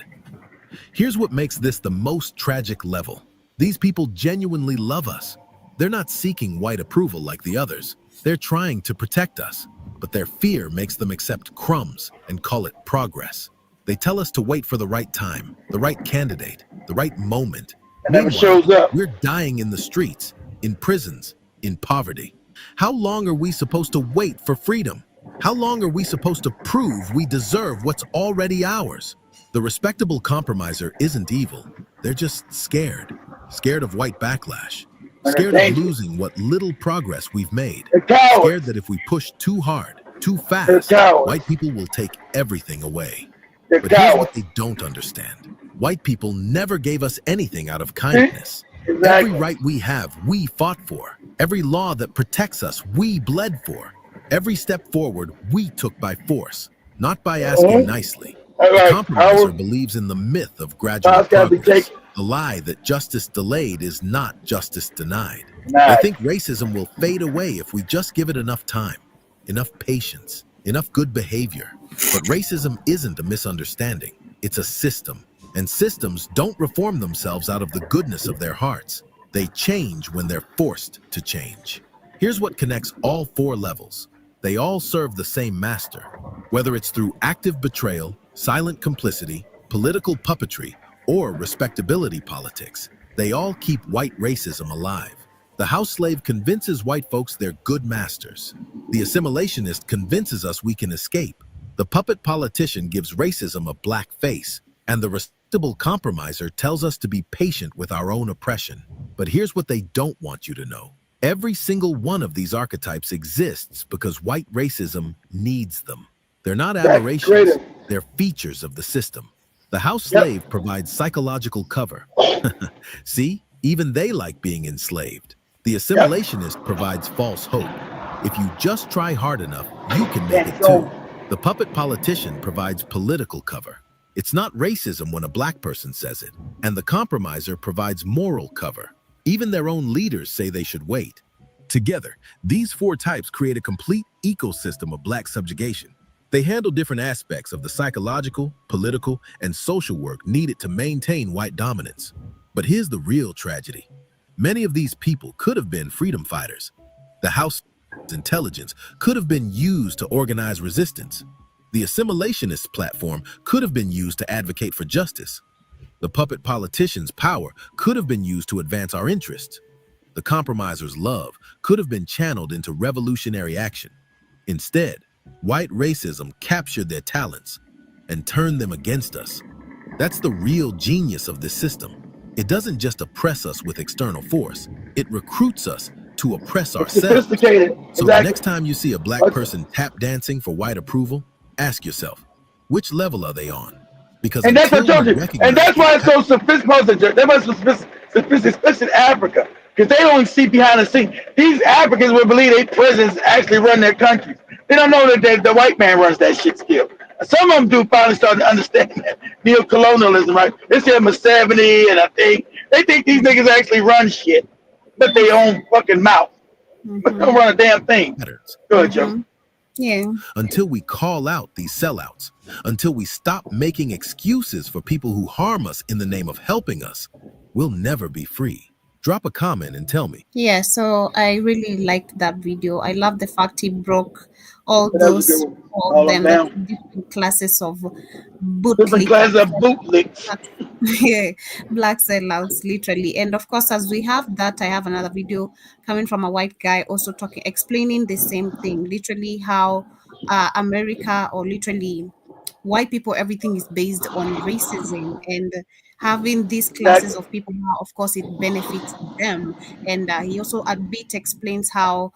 Here's what makes this the most tragic level. These people genuinely love us. They're not seeking white approval like the others. They're trying to protect us, but their fear makes them accept crumbs and call it progress. They tell us to wait for the right time, the right candidate, the right moment. It never shows up. We're dying in the streets, in prisons, in poverty. How long are we supposed to wait for freedom? How long are we supposed to prove we deserve what's already ours? The respectable compromiser isn't evil. They're just scared. Scared of white backlash. Scared of losing what little progress we've made. Scared that if we push too hard, too fast, white people will take everything away. But here's what they don't understand. White people never gave us anything out of kindness. Every right we have, we fought for. Every law that protects us, we bled for. Every step forward, we took by force, not by asking nicely. The compromiser believes in the myth of gradual progress, the lie that justice delayed is not justice denied. They think racism will fade away if we just give it enough time, enough patience, enough good behavior. But racism isn't a misunderstanding, it's a system. And systems don't reform themselves out of the goodness of their hearts. They change when they're forced to change. Here's what connects all 4 levels. They all serve the same master. Whether it's through active betrayal, silent complicity, political puppetry, or respectability politics, they all keep white racism alive. The house slave convinces white folks they're good masters. The assimilationist convinces us we can escape. The puppet politician gives racism a black face, and the respectable compromiser tells us to be patient with our own oppression. But here's what they don't want you to know. Every single one of these archetypes exists because white racism needs them. They're not aberrations, they're features of the system. The house slave provides psychological cover. See, even they like being enslaved. The assimilationist provides false hope. If you just try hard enough, you can make it too. The puppet politician provides political cover. It's not racism when a black person says it, and the compromiser provides moral cover. Even their own leaders say they should wait. Together, these 4 types create a complete ecosystem of black subjugation. They handle different aspects of the psychological, political, and social work needed to maintain white dominance. But here's the real tragedy. Many of these people could have been freedom fighters. The house intelligence could have been used to organize resistance. The assimilationist platform could have been used to advocate for justice. The puppet politician's power could have been used to advance our interests. The compromiser's love could have been channeled into revolutionary action. Instead, white racism captured their talents and turned them against us. That's the real genius of this system. It doesn't just oppress us with external force, it recruits us to oppress ourselves. So the next time you see a black person tap dancing for white approval, ask yourself, which level are they on? Because and that's what I told you. And that's why it's so sophisticated. That was sophisticated, especially in Africa, because they don't see behind the scenes. These Africans will believe their presidents actually run their countries. They don't know that the white man runs that shit still. Some of them do finally start to understand that neo-colonialism, right? They say I'm a 70, and I think they think these niggas actually run shit, but they own fucking mouth. But they don't run a damn thing. Go ahead, Joe. Yeah. Until we call out these sellouts, until we stop making excuses for people who harm us in the name of helping us, we'll never be free. Drop a comment and tell me. Yeah, so I really liked that video. I love the fact he broke all those different classes of bootlicks. Yeah, black sellouts, literally. And of course, as we have that, I have another video coming from a white guy also explaining the same thing, literally how America, or literally white people, everything is based on racism, and having these classes of people now, of course, it benefits them. And he also a bit explains how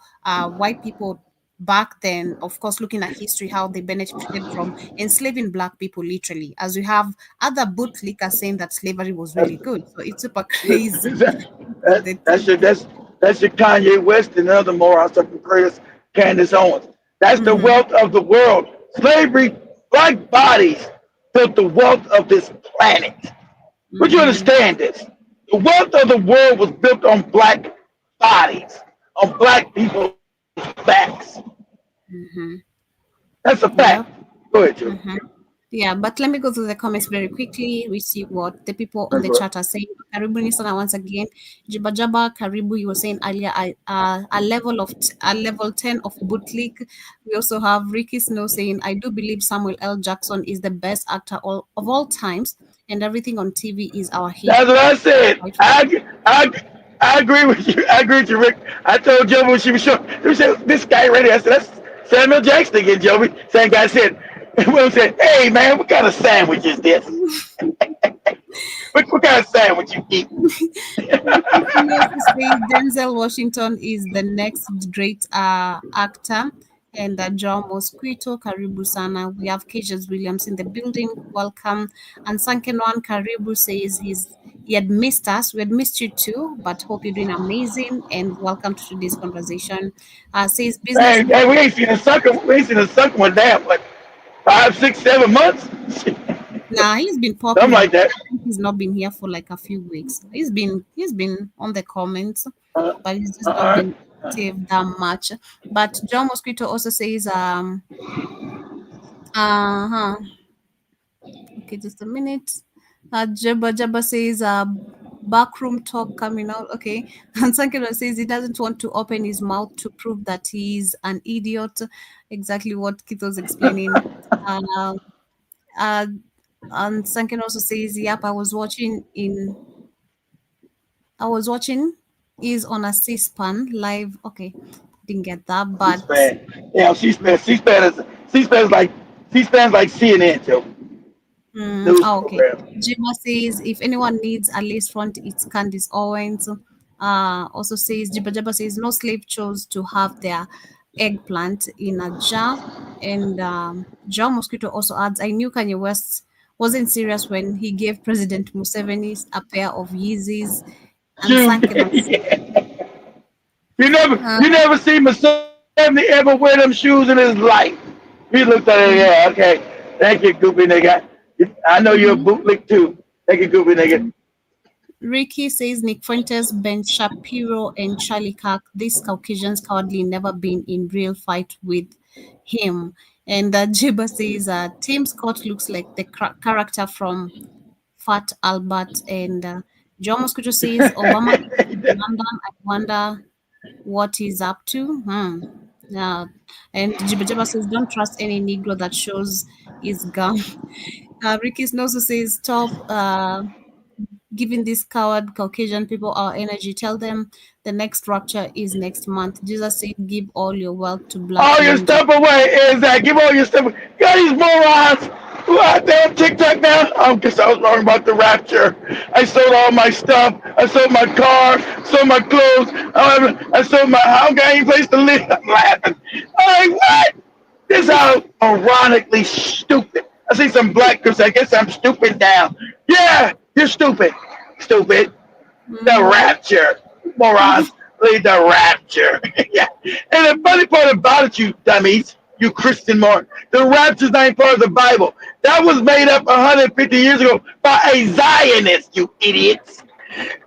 white people back then, of course, looking at history, how they benefited from enslaving black people, literally, as we have other bootlickers saying that slavery was really good. So it's super crazy. That's your Kanye West and other more stuff from Curtis Candace Owens. That's the wealth of the world. Slavery, black bodies built the wealth of this planet. Would you understand this? The wealth of the world was built on black bodies, on black people's backs. That's a fact. Go ahead, Joe. Yeah, but let me go through the comments very quickly. We see what the people on the chat are saying. Karibu Nisana once again. Jibajaba Karibu, you were saying earlier, a level 10 of bootleg. We also have Ricky Snow saying, I do believe Samuel L. Jackson is the best actor of all times, and everything on TV is our hero. That's what I said. I agree with you. I agree with you, Rick. I told Joby when she was showing, this guy right here, I said, that's Samuel Jackson again, Joby. Same guy said, Will said, hey man, what kind of sandwich is this? what kind of sandwich you eat? Denzel Washington is the next great actor. And John Mosquito, Karibu Sana. We have Cages Williams in the building. Welcome. And Sankenwan Karibu says he had missed us. We had missed you too, but hope you're doing amazing. And welcome to today's conversation. Says business. Hey, we ain't seen a sucker. We ain't seen a sucker one damn, but 5, 6, 7 months. Nah, he's been popping. Something like that. He's not been here for like a few weeks. He's been on the comments, but he's just not been active that much. But John Mosquito also says okay, just a minute. Jabba says backroom talk coming out. Okay. And Sankero says he doesn't want to open his mouth to prove that he's an idiot. Exactly what Kit was explaining. And Sanken also says, yep, I was watching is on a C-SPAN live. Okay, didn't get that, but C-SPAN. Yeah, C-SPAN's like CNN too. Okay. Jima says if anyone needs a lace front, it's Candice Owens. Also says Jibba says no slave chose to have their eggplant in a jar. And John Mosquito also adds, I knew Kanye West wasn't serious when he gave President Museveni a pair of Yeezys. And you never see Museveni ever wear them shoes in his life. He looked at it, yeah, okay. Thank you, goofy nigga. I know you're a bootlick too. Thank you, goofy nigga. Ricky says Nick Fuentes, Ben Shapiro, and Charlie Kirk, these Caucasians cowardly never been in real fight with him. And Jiba says Tim Scott looks like the character from Fat Albert. And John Mosquito says Obama London, I wonder what he's up to. Yeah. And Jiba says don't trust any Negro that shows his gum. Ricky Snow says stop giving these coward Caucasian people our energy. Tell them the next rapture is next month. Jesus said, give all your wealth to black. All your stuff away is that. Give all your stuff away. Got these morons who out there on TikTok now. Because I was wrong about the rapture. I sold all my stuff. I sold my car. Sold my clothes. I sold my house. I got any place to live. I'm laughing. I'm like, what? This is how ironically stupid. I see some black girls. I guess I'm stupid now. Yeah, you're stupid. Stupid. The rapture. Morons. Leave the rapture. Yeah. And the funny part about it, you dummies, you Christian morons, the rapture's not even part of the Bible. That was made up 150 years ago by a Zionist, you idiots.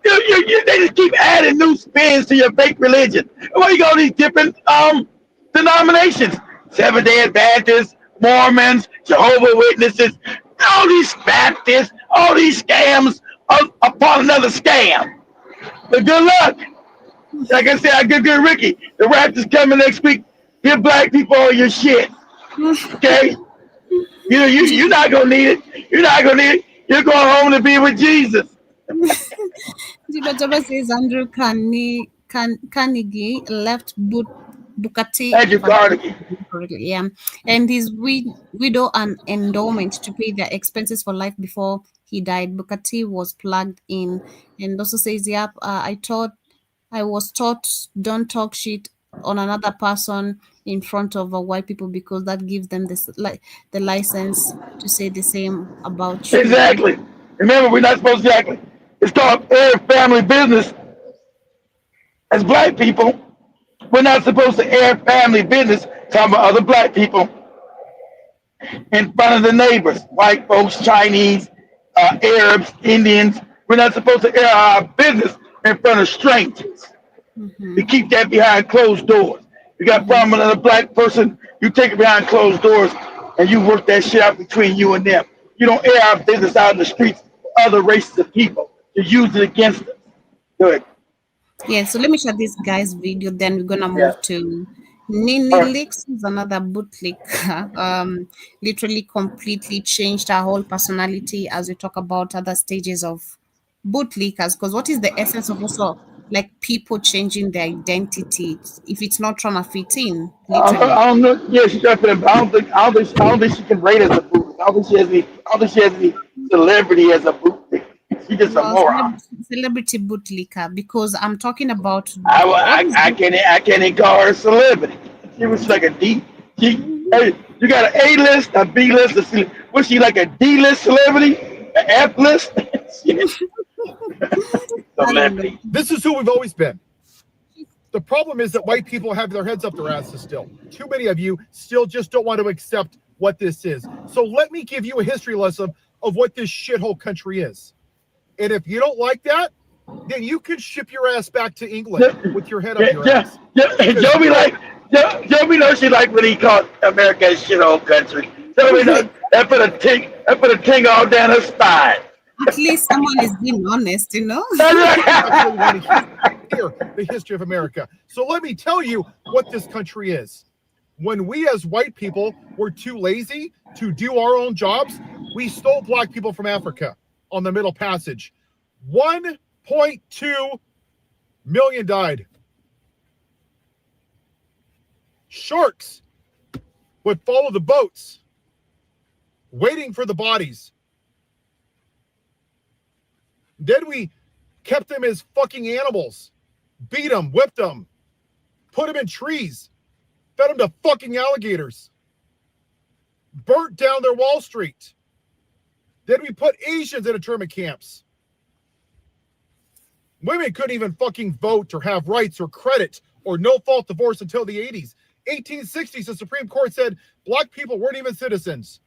They just keep adding new spins to your fake religion. Why you got these different denominations? Seventh-day Adventists, Mormons, Jehovah's Witnesses, all these Baptists, all these scams upon another scam. But good luck. Like I said, I give good Ricky. The rapture's coming next week. Give black people all your shit. Okay? You're not gonna need it. You're not gonna need it. You're going home to be with Jesus. Jibba says Andrew Carnegie left Bukati. Andrew Carnegie. Yeah, and his widow an endowment to pay their expenses for life before he died. Bukati was plugged in, and also says, "Yep, I was taught don't talk shit on another person in front of white people because that gives them the license to say the same about you." Exactly. Remember, we're not supposed to exactly. It's called air family business. As black people, we're not supposed to air family business talking about other black people in front of the neighbors, white folks, Chinese, Arabs, Indians. We're not supposed to air our business in front of strangers. We keep that behind closed doors. You got a problem with another black person, you take it behind closed doors and you work that shit out between you and them. You don't air our business out in the streets for other races of people to use it against us. Good. Yeah, so let me share this guy's video, then we're gonna move to Nini Leaks, who's another bootleg. Literally completely changed her whole personality as we talk about other stages of bootleggers. Because what is the essence of also like people changing their identity if it's not trying to fit in? I don't know. Yeah, she's trying to. I don't think she can rate as a bootleg. I don't think she has any celebrity as a bootleg. She's just a moron. Celebrity bootlegger, because I'm talking about. I can't call her a celebrity. She was like a deep Hey, you got an A list, a B list, a C. Was she like a D list celebrity, an F list? Celebrity. This is who we've always been. The problem is that white people have their heads up their asses still. Too many of you still just don't want to accept what this is. So let me give you a history lesson of what this shithole country is. And if you don't like that, then you can ship your ass back to England with your head up your ass. Joby knows she like when he called America a shithole country. Joby knows that put a ting all down her spine. At least someone is being honest, you know. The history of America. So let me tell you what this country is. When we as white people were too lazy to do our own jobs, we stole black people from Africa on the Middle Passage. 1.2 million died. Sharks would follow the boats, waiting for the bodies. Then we kept them as fucking animals, beat them, whipped them, put them in trees, fed them to fucking alligators, burnt down their Wall Street. Then we put Asians in internment camps. Women couldn't even fucking vote or have rights or credit or no-fault divorce until the 80s. 1860s, the Supreme Court said black people weren't even citizens.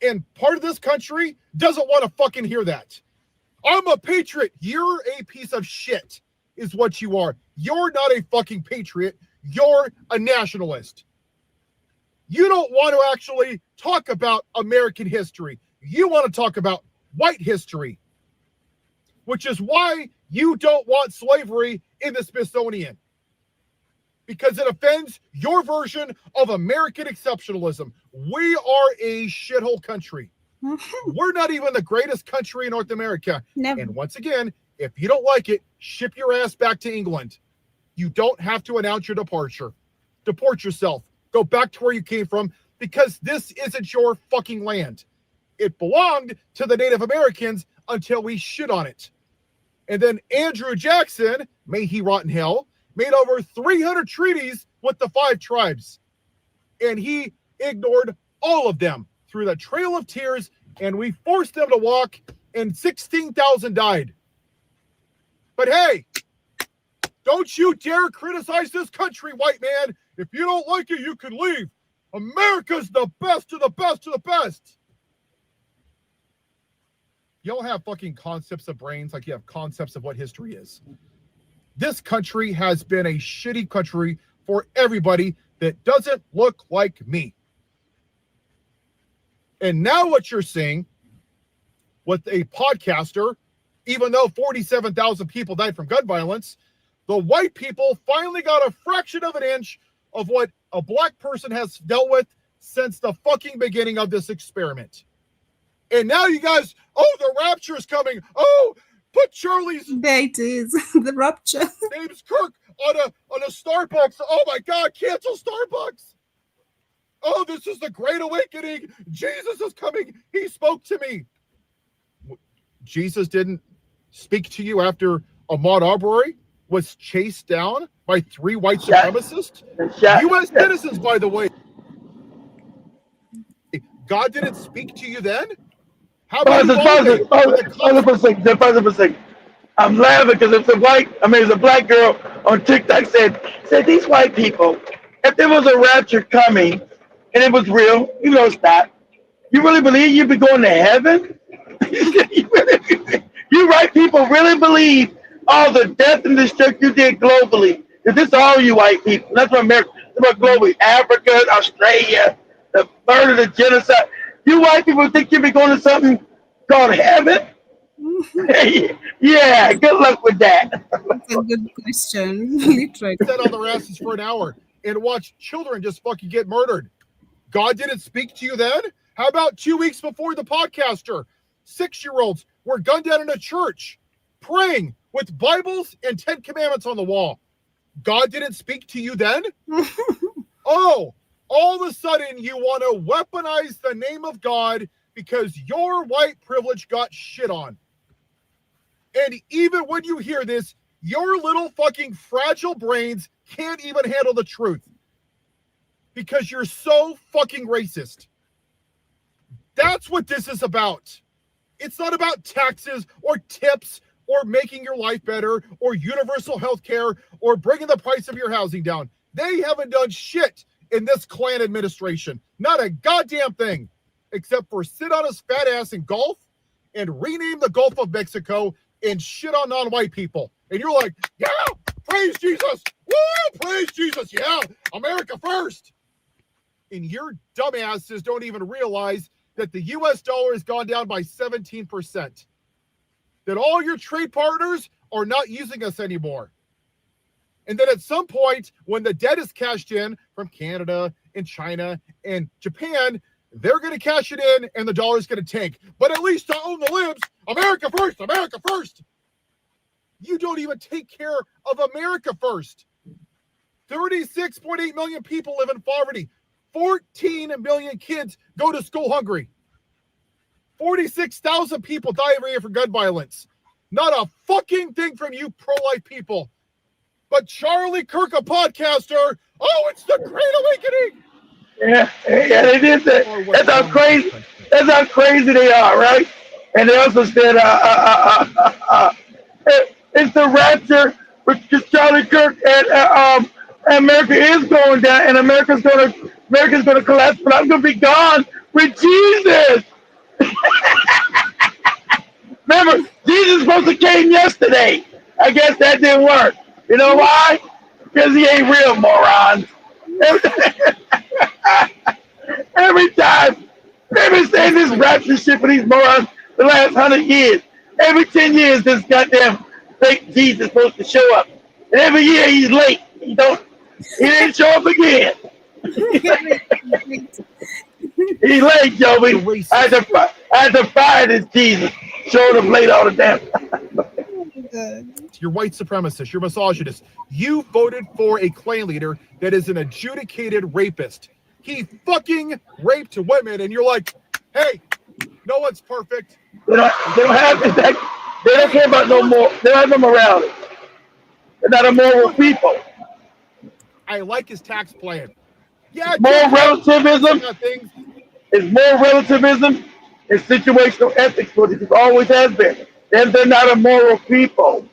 And part of this country doesn't want to fucking hear that. I'm a patriot. You're a piece of shit, is what you are. You're not a fucking patriot. You're a nationalist. You don't want to actually talk about American history. You want to talk about white history, which is why you don't want slavery in the Smithsonian, because it offends your version of American exceptionalism. We are a shithole country. We're not even the greatest country in North America. Never. And once again, if you don't like it, ship your ass back to England. You don't have to announce your departure. Deport yourself. Go back to where you came from, because this isn't your fucking land. It belonged to the Native Americans until we shit on it. And then Andrew Jackson, may he rot in hell, made over 300 treaties with the 5 tribes. And he ignored all of them through the Trail of Tears, and we forced them to walk, and 16,000 died. But hey, don't you dare criticize this country, white man. If you don't like it, you can leave. America's the best of the best of the best. You don't have fucking concepts of brains like you have concepts of what history is. This country has been a shitty country for everybody that doesn't look like me. And now what you're seeing with a podcaster, even though 47,000 people died from gun violence, the white people finally got a fraction of an inch of what a black person has dealt with since the fucking beginning of this experiment. And now you guys, oh, the rapture is coming. Oh, put Charlie's There it is, the rapture. James Kirk on a Starbucks. Oh my God, cancel Starbucks. Oh, this is the Great Awakening. Jesus is coming. He spoke to me. Jesus didn't speak to you after Ahmaud Arbery was chased down by 3 white supremacists? U.S. citizens, by the way. God didn't speak to you then? How about I'm laughing because it's a black girl on TikTok said these white people, if there was a rapture coming and it was real, you know it's not. You really believe you'd be going to heaven? You white people really believe all the death and destruction you did globally? Is this all you white people? That's what America, that's what globally, Africa, Australia, the murder, the genocide. You white people think you'll be going to something called heaven? Yeah, good luck with that. That's a good question. Literally. Sit on their asses for an hour and watch children just fucking get murdered. God didn't speak to you then? How about 2 weeks before the podcaster? 6-year-olds were gunned down in a church, praying with Bibles and 10 Commandments on the wall. God didn't speak to you then? Oh, all of a sudden you want to weaponize the name of God because your white privilege got shit on. And even when you hear this, your little fucking fragile brains can't even handle the truth. because you're so fucking racist. That's what this is about. It's not about taxes or tips or making your life better or universal health care or bringing the price of your housing down. They haven't done shit in this Klan administration. Not a goddamn thing, except for sit on his fat ass in Gulf and rename the Gulf of Mexico and shit on non-white people. And you're like, yeah, praise Jesus. Woo, praise Jesus. Yeah, America first. And your dumbasses don't even realize that the US dollar has gone down by 17%. That all your trade partners are not using us anymore. And then at some point, when the debt is cashed in from Canada and China and Japan, they're going to cash it in and the dollar's going to tank. But at least to own the libs, America first, America first. You don't even take care of America first. 36.8 million people live in poverty. 14 million kids go to school hungry. 46,000 people die every year for gun violence. Not a fucking thing from you pro-life people. But Charlie Kirk, a podcaster, oh, it's the Great Awakening. Yeah, they did that. That's how crazy they are, right? And they also said, it's the rapture, because Charlie Kirk and America is going down, and America's going to collapse, but I'm going to be gone with Jesus. Remember, Jesus was supposed to came yesterday. I guess that didn't work. You know why? Because he ain't real, morons. Every time they've been saying this rapture shit for these morons the last 100 years. Every 10 years, this goddamn fake Jesus is supposed to show up. And every year he's late. He didn't show up again. He's late, Joey. I had to fire this Jesus. Showed up late all the damn time. You're white supremacist. You're misogynist. You voted for a Klan leader that is an adjudicated rapist. He fucking raped women, and you're like, hey, no one's perfect. They don't care about no more. They don't have no morality. They're not a moral people. I like his tax plan. Yeah, more relativism. It's more relativism and situational ethics, what it always has been. And they're not a moral people.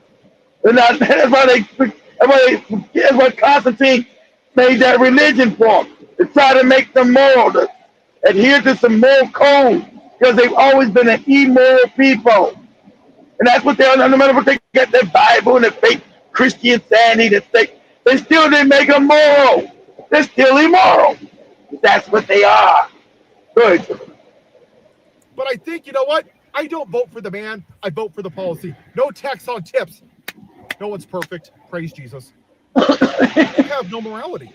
They're not. That's why Constantine made that religion for them, to try to make them moral, to adhere to some moral code, because they've always been an immoral people. And that's what they're, no matter what they get, their Bible and their fake Christian sanity, they still didn't make them moral. They're still immoral. That's what they are. Good. But I think, you know what? I don't vote for the man. I vote for the policy. No tax on tips. No one's perfect. Praise Jesus. They have no morality.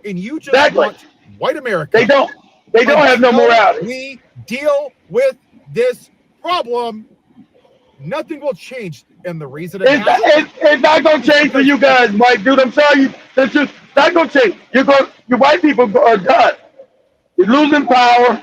And you just want white America. They don't have no morality. We deal with this problem. Nothing will change. And the reason it's not going to change for you guys, Mike, dude. I'm sorry. It's not going to change. Your white people are done. You're losing power.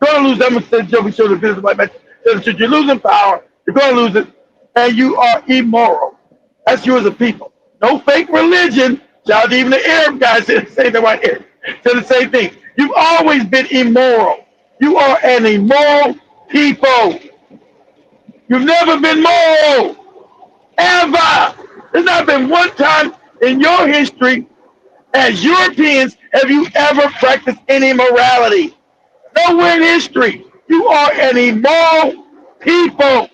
You're going to lose them instead of Joey show the business white man. You're losing power. You're going to lose it. And you are immoral. That's you as a people. No fake religion. Child, even the Arab guys said the same thing right here. Said the same thing. You've always been immoral. You are an immoral people. You've never been moral. Ever. There's not been one time in your history as Europeans have you ever practiced any morality. Nowhere in history. You are an immoral people.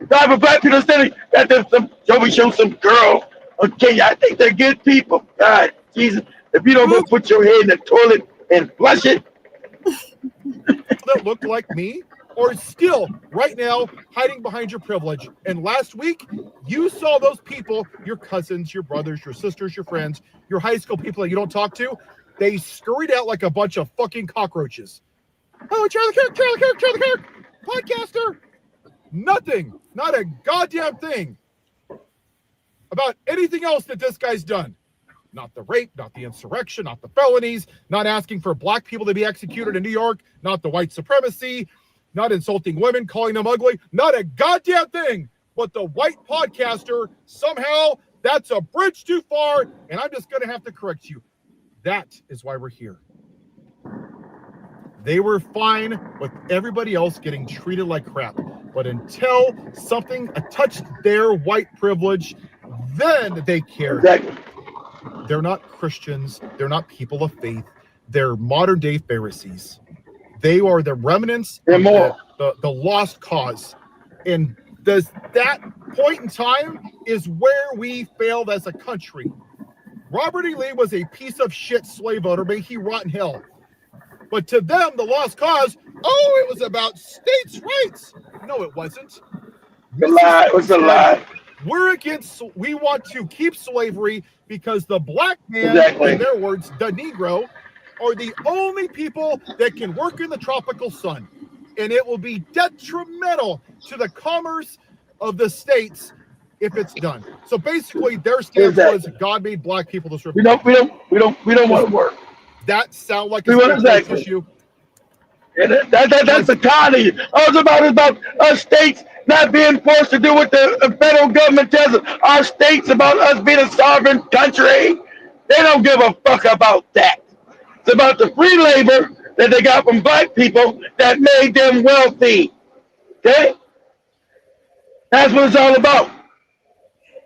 God, for black people saying that there's Joey show some girl on Kenya. I think they're good people. God, Jesus, if you don't go put your head in the toilet and flush it. That look like me or still right now hiding behind your privilege. And last week, you saw those people, your cousins, your brothers, your sisters, your friends, your high school people that you don't talk to. They scurried out like a bunch of fucking cockroaches. Oh, Charlie Kirk, podcaster. Nothing, not a goddamn thing about anything else that this guy's done. Not the rape, not the insurrection, not the felonies, not asking for black people to be executed in New York, not the white supremacy, not insulting women, calling them ugly, not a goddamn thing. But the white podcaster somehow That's a bridge too far, and I'm just going to have to correct you. That is why we're here. They were fine with everybody else getting treated like crap. But until something touched their white privilege, then they cared. Exactly. They're not Christians. They're not people of faith. They're modern-day Pharisees. They are the remnants They're of more. the lost cause. And that point in time is where we failed as a country. Robert E. Lee was a piece of shit slave owner. May he rot in hell. But to them, the lost cause, it was about states' rights. No, it wasn't. The lie. It was a lie. We want to keep slavery because the black man, Exactly. in their words, the Negro, are the only people that can work in the tropical sun. And it will be detrimental to the commerce of the states if it's done. So basically their stance was God made black people to serve. We don't want to work. That sound like We a want exactly. issue. And that's the economy. All it's about us states not being forced to do what the federal government tells us. Our states about us being a sovereign country. They don't give a fuck about that. It's about the free labor that they got from black people that made them wealthy. Okay? That's what it's all about.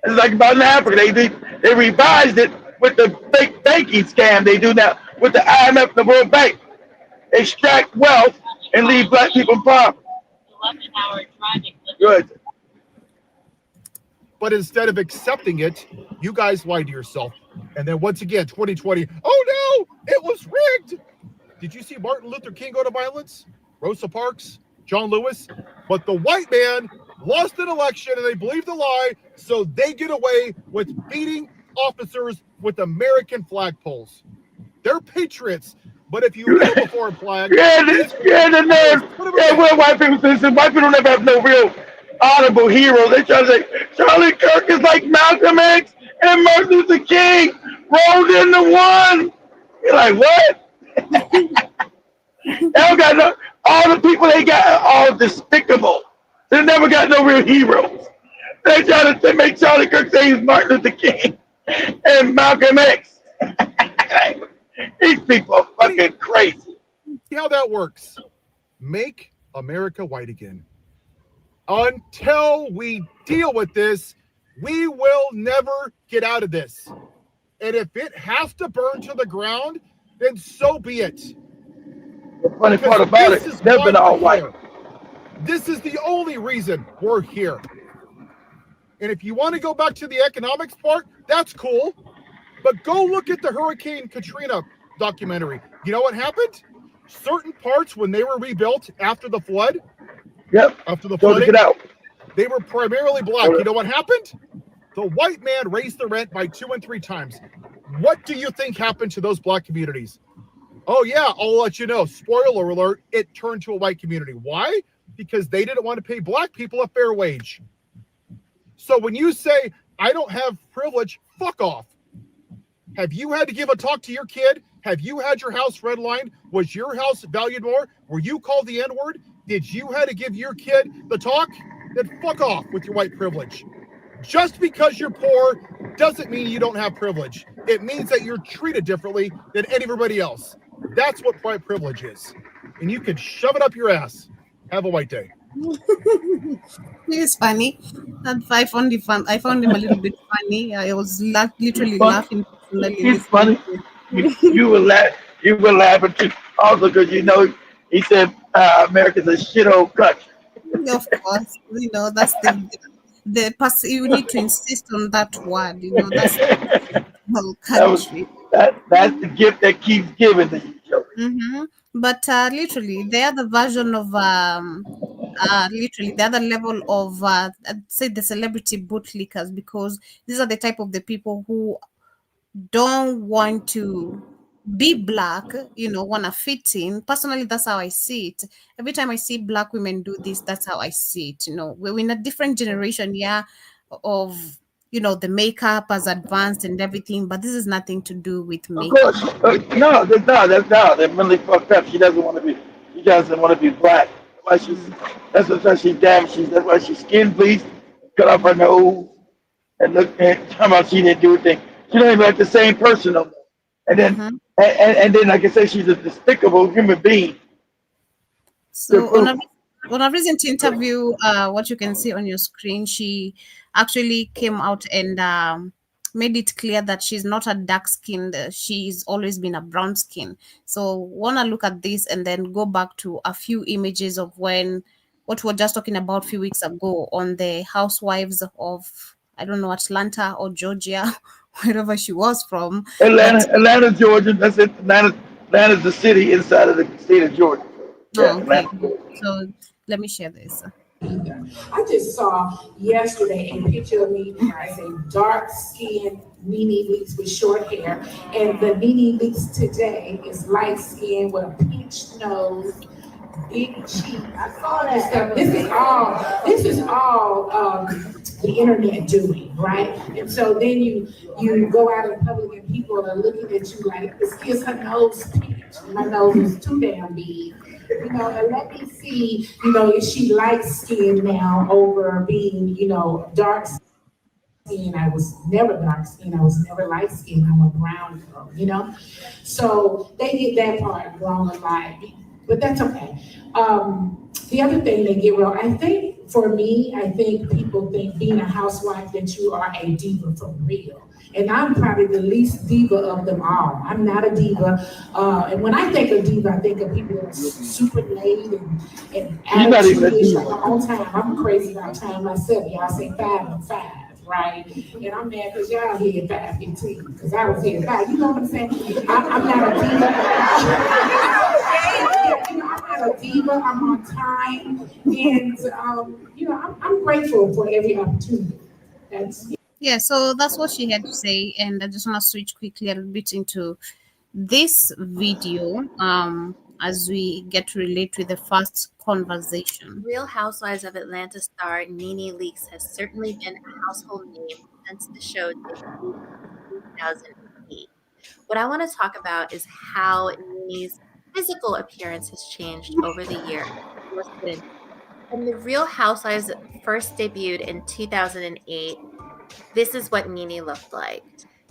It's like about in Africa. They revised it with the fake banking scam they do now with the IMF and the World Bank. Extract wealth and leave black people in poverty. Good. But instead of accepting it, you guys lied to yourself. And then once again, 2020, oh no, it was rigged. Did you see Martin Luther King go to violence? Rosa Parks, John Lewis? But the white man lost an election and they believed the lie, so they get away with beating officers with American flagpoles. They're patriots. But if you live a foreign flag, the nerve. Yeah, well, white people say white people never have no real honorable heroes. They try to say Charlie Kirk is like Malcolm X and Martin Luther King rolled into one. You're like, what? They don't got no. All the people they got are all despicable. They never got no real heroes. They try to make Charlie Kirk say he's Martin Luther King and Malcolm X. These people are fucking crazy. See how that works. Make America white again. Until we deal with this, we will never get out of this. And if it has to burn to the ground, then so be it. The funny part about it, they've been all white. This is the only reason we're here. And if you want to go back to the economics part, that's cool. But go look at the Hurricane Katrina documentary. You know what happened? Certain parts, when they were rebuilt after the flood, after the flooding, they were primarily black. You know what happened? The white man raised the rent by 2 and 3 times. What do you think happened to those black communities? Oh yeah, I'll let you know. Spoiler alert, it turned to a white community. Why? Because they didn't want to pay black people a fair wage. So when you say, I don't have privilege, fuck off. Have you had to give a talk to your kid? Have you had your house redlined? Was your house valued more? Were you called the N-word? Did you have to give your kid the talk? Then fuck off with your white privilege. Just because you're poor doesn't mean you don't have privilege. It means that you're treated differently than everybody else. That's what white privilege is. And you can shove it up your ass. Have a white day. It's funny. I found him a little bit funny. I was literally laughing. He's funny. You were laughing too. Also, because he said America's a shithole country. Of course, that's the person. You need to insist on that word. That's the whole country. That's the gift that keeps giving to you. Mm-hmm. But literally, the other version of literally the other level of I'd say the celebrity bootlickers, because these are the type of the people who don't want to be black, want to fit in. Personally, that's how I see it. Every time I see black women do this, that's how I see it. We're in a different generation, of the makeup has advanced and everything, but this is nothing to do with makeup. Of course, no, they're really fucked up. She doesn't want to be black. That's why she's damaged. That's why she's skin bleached, cut off her nose, and look and talking about she didn't do a thing. She don't even like the same person no more. And then Mm-hmm. and then like I said, she's a despicable human being. So on a recent interview, what you can see on your screen, she actually came out and made it clear that she's not a dark skinned. She's always been a brown skin. So wanna look at this and then go back to a few images of what we were just talking about a few weeks ago on the housewives of, I don't know, Atlanta or Georgia, wherever she was from. Atlanta, Georgia. That's it. Atlanta's the city inside of the state of Georgia. Yeah, Oh, okay. Atlanta. So let me share this. I just saw yesterday a picture of me as a dark-skinned Nene Leakes with short hair, and the Nene Leakes today is light-skinned with a pinched nose, big cheek. I saw that stuff. This is all the internet doing, right? And so then you go out in public and people are looking at you like, is her nose pinched? My nose is too damn big. And let me see, is she light skinned now over being, dark skinned? I was never dark skinned. I was never light skinned. I'm a brown girl, So they get that part wrong a lot, but that's okay. The other thing they get wrong, I think people think being a housewife that you are a diva for real. And I'm probably the least diva of them all. I'm not a diva. And when I think of diva, I think of people that are super laid and attitude-ish on their own time. I'm crazy about time myself. Y'all say 5 and 5, right? And I'm mad because y'all here at 5:15 because I was here at 5. You know what I'm saying? I'm not a diva. I'm not a diva. I'm on time. And, I'm grateful for every opportunity. Yeah, so that's what she had to say, and I just want to switch quickly a little bit into this video as we get to relate with the first conversation. Real Housewives of Atlanta star Nene Leakes has certainly been a household name since the show debuted in 2008. What I want to talk about is how Nene's physical appearance has changed over the years. When the Real Housewives first debuted in 2008, this is what Nene looked like.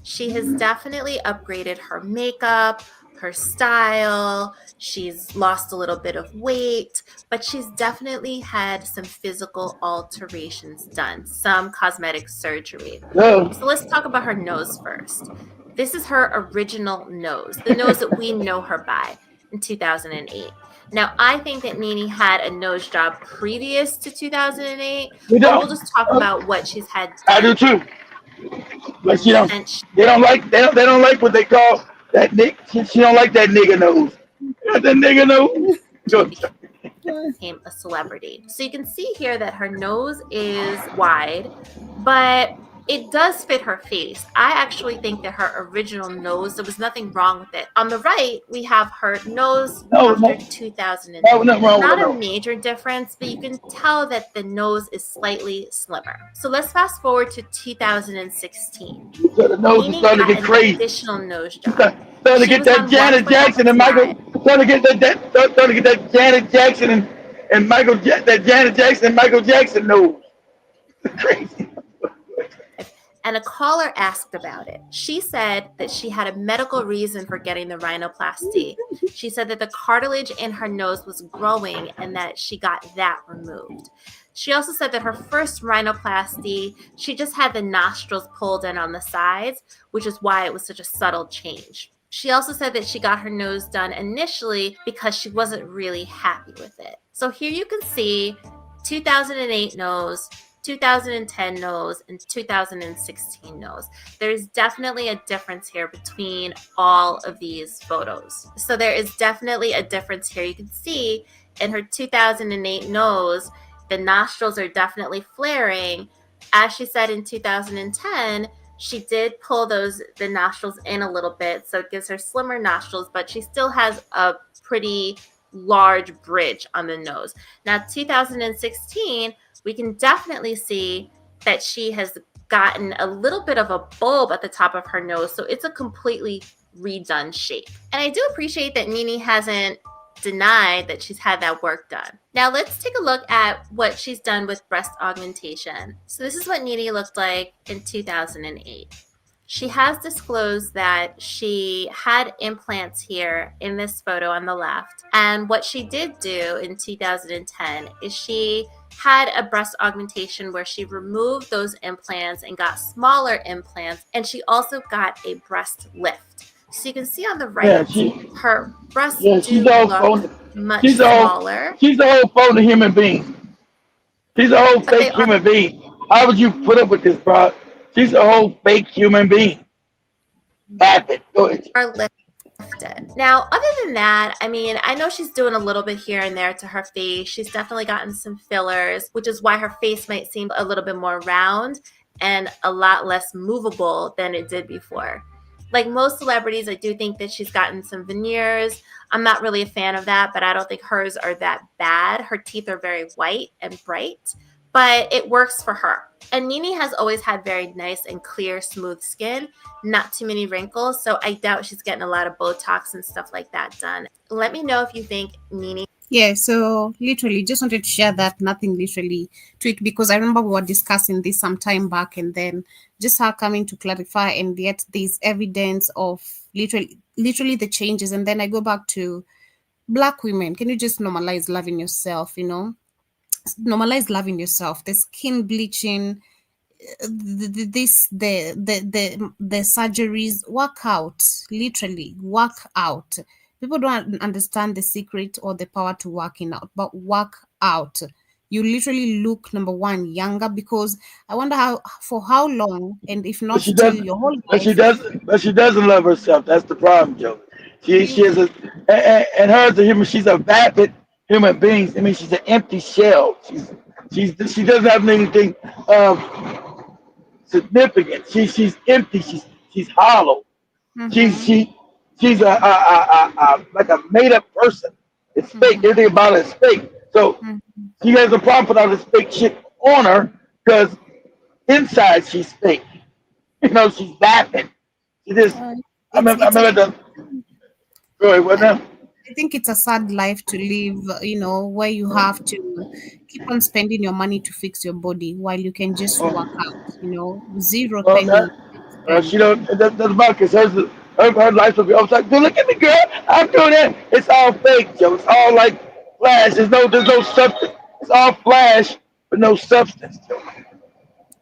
She has definitely upgraded her makeup, her style. She's lost a little bit of weight, but she's definitely had some physical alterations done, some cosmetic surgery. So let's talk about her nose first. This is her original nose, the nose that we know her by in 2008. Now, I think that Nene had a nose job previous to 2008. We'll just talk about what she's had done. I do too. But they don't like what they call that nigga. She don't like that nigga nose. That nigga nose. Became a celebrity. So you can see here that her nose is wide, but it does fit her face. I actually think that her original nose, there was nothing wrong with it. On the right, we have her nose after 2008. Not a major difference, but you can tell that the nose is slightly slimmer. So let's fast forward to 2016. So the nose is starting to get crazy. Additional nose job. Starting to get that Janet Jackson and Michael. Starting to get that Janet Jackson and Michael. That Janet Jackson and Michael Jackson nose. It's crazy. And a caller asked about it. She said that she had a medical reason for getting the rhinoplasty. She said that the cartilage in her nose was growing and that she got that removed. She also said that her first rhinoplasty, she just had the nostrils pulled in on the sides, which is why it was such a subtle change. She also said that she got her nose done initially because she wasn't really happy with it. So here you can see 2008 nose, 2010 nose, and 2016 nose. There's definitely a difference here between all of these photos. So there is definitely a difference here. You can see in her 2008 nose, the nostrils are definitely flaring. As she said in 2010, she did pull the nostrils in a little bit, so it gives her slimmer nostrils, but she still has a pretty large bridge on the nose. Now, 2016, we can definitely see that she has gotten a little bit of a bulb at the top of her nose, so it's a completely redone shape. And I do appreciate that Nene hasn't denied that she's had that work done. Now let's take a look at what she's done with breast augmentation. So this is what Nene looked like in 2008. She has disclosed that she had implants here in this photo on the left. And what she did do in 2010 is she had a breast augmentation where she removed those implants and got smaller implants. And she also got a breast lift. So you can see on the right, her breasts do look much smaller. She's a whole phony human being. She's a whole fake human being. How would you put up with this, bro? She's a whole fake human being. Go ahead. Are lifted. Now, other than that, I mean, I know she's doing a little bit here and there to her face. She's definitely gotten some fillers, which is why her face might seem a little bit more round and a lot less movable than it did before. Like most celebrities, I do think that she's gotten some veneers. I'm not really a fan of that, but I don't think hers are that bad. Her teeth are very white and bright, but it works for her. And Nene has always had very nice and clear, smooth skin, not too many wrinkles. So I doubt she's getting a lot of Botox and stuff like that done. Let me know if you think Nene. Yeah, so literally just wanted to share that, nothing literally to it, because I remember we were discussing this some time back, and then just her coming to clarify, and yet there's evidence of literally the changes. And then I go back to Black women. Can you just normalize loving yourself, you know? Normalize loving yourself. The skin bleaching, the surgeries, work out, literally work out. People don't understand the secret or the power to working out, but work out. You literally look, number one, younger, because I wonder for how long, and if not till your whole life. But she doesn't love herself. That's the problem, Joe. She is and her as a human, she's a vapid human being. I mean, she's an empty shell. She doesn't have anything significant. She's empty. She's hollow. Mm-hmm. She's like a made up person. It's fake. Everything about it is fake. So she has a problem with all this fake shit on her because inside she's fake. You know, she's vapid. She just. I remember the. Go ahead. What now? I think it's a sad life to live, you know, where you have to keep on spending your money to fix your body while you can just work out, you know, zero penny. She don't. That's about because her life will be. I was like, look at me, girl. I'm doing it. It's all fake, Joe. It's all like flash. There's no substance. It's all flash, but no substance, Joe.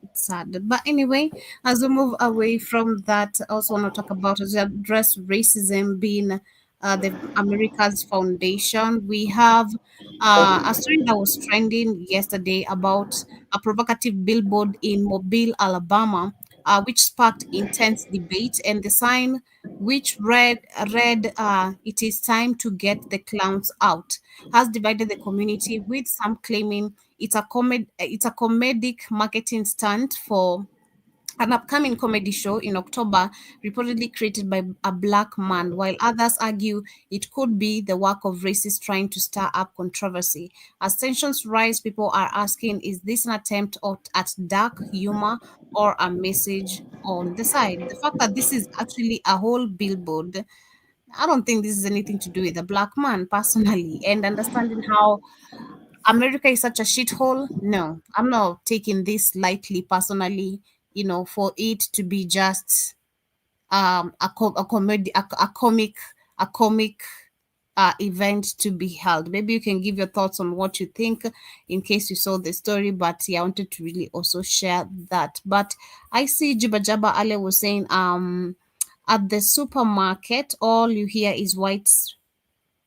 It's sad. But anyway, as we move away from that, I also want to talk about address racism being the America's Foundation. We have a story that was trending yesterday about a provocative billboard in Mobile, Alabama, which sparked intense debate, and the sign which read "It is time to get the clowns out" has divided the community, with some claiming it's a comedic marketing stunt for an upcoming comedy show in October, reportedly created by a Black man, while others argue it could be the work of racists trying to stir up controversy. As tensions rise, people are asking, is this an attempt at dark humor or a message on the side? The fact that this is actually a whole billboard, I don't think this is anything to do with a Black man personally, and understanding how America is such a shithole. No, I'm not taking this lightly personally. You know, for it to be just a comic event to be held. Maybe you can give your thoughts on what you think in case you saw the story. But yeah, I wanted to really also share that. But I see Jiba Jaba Ale was saying at the supermarket, all you hear is whites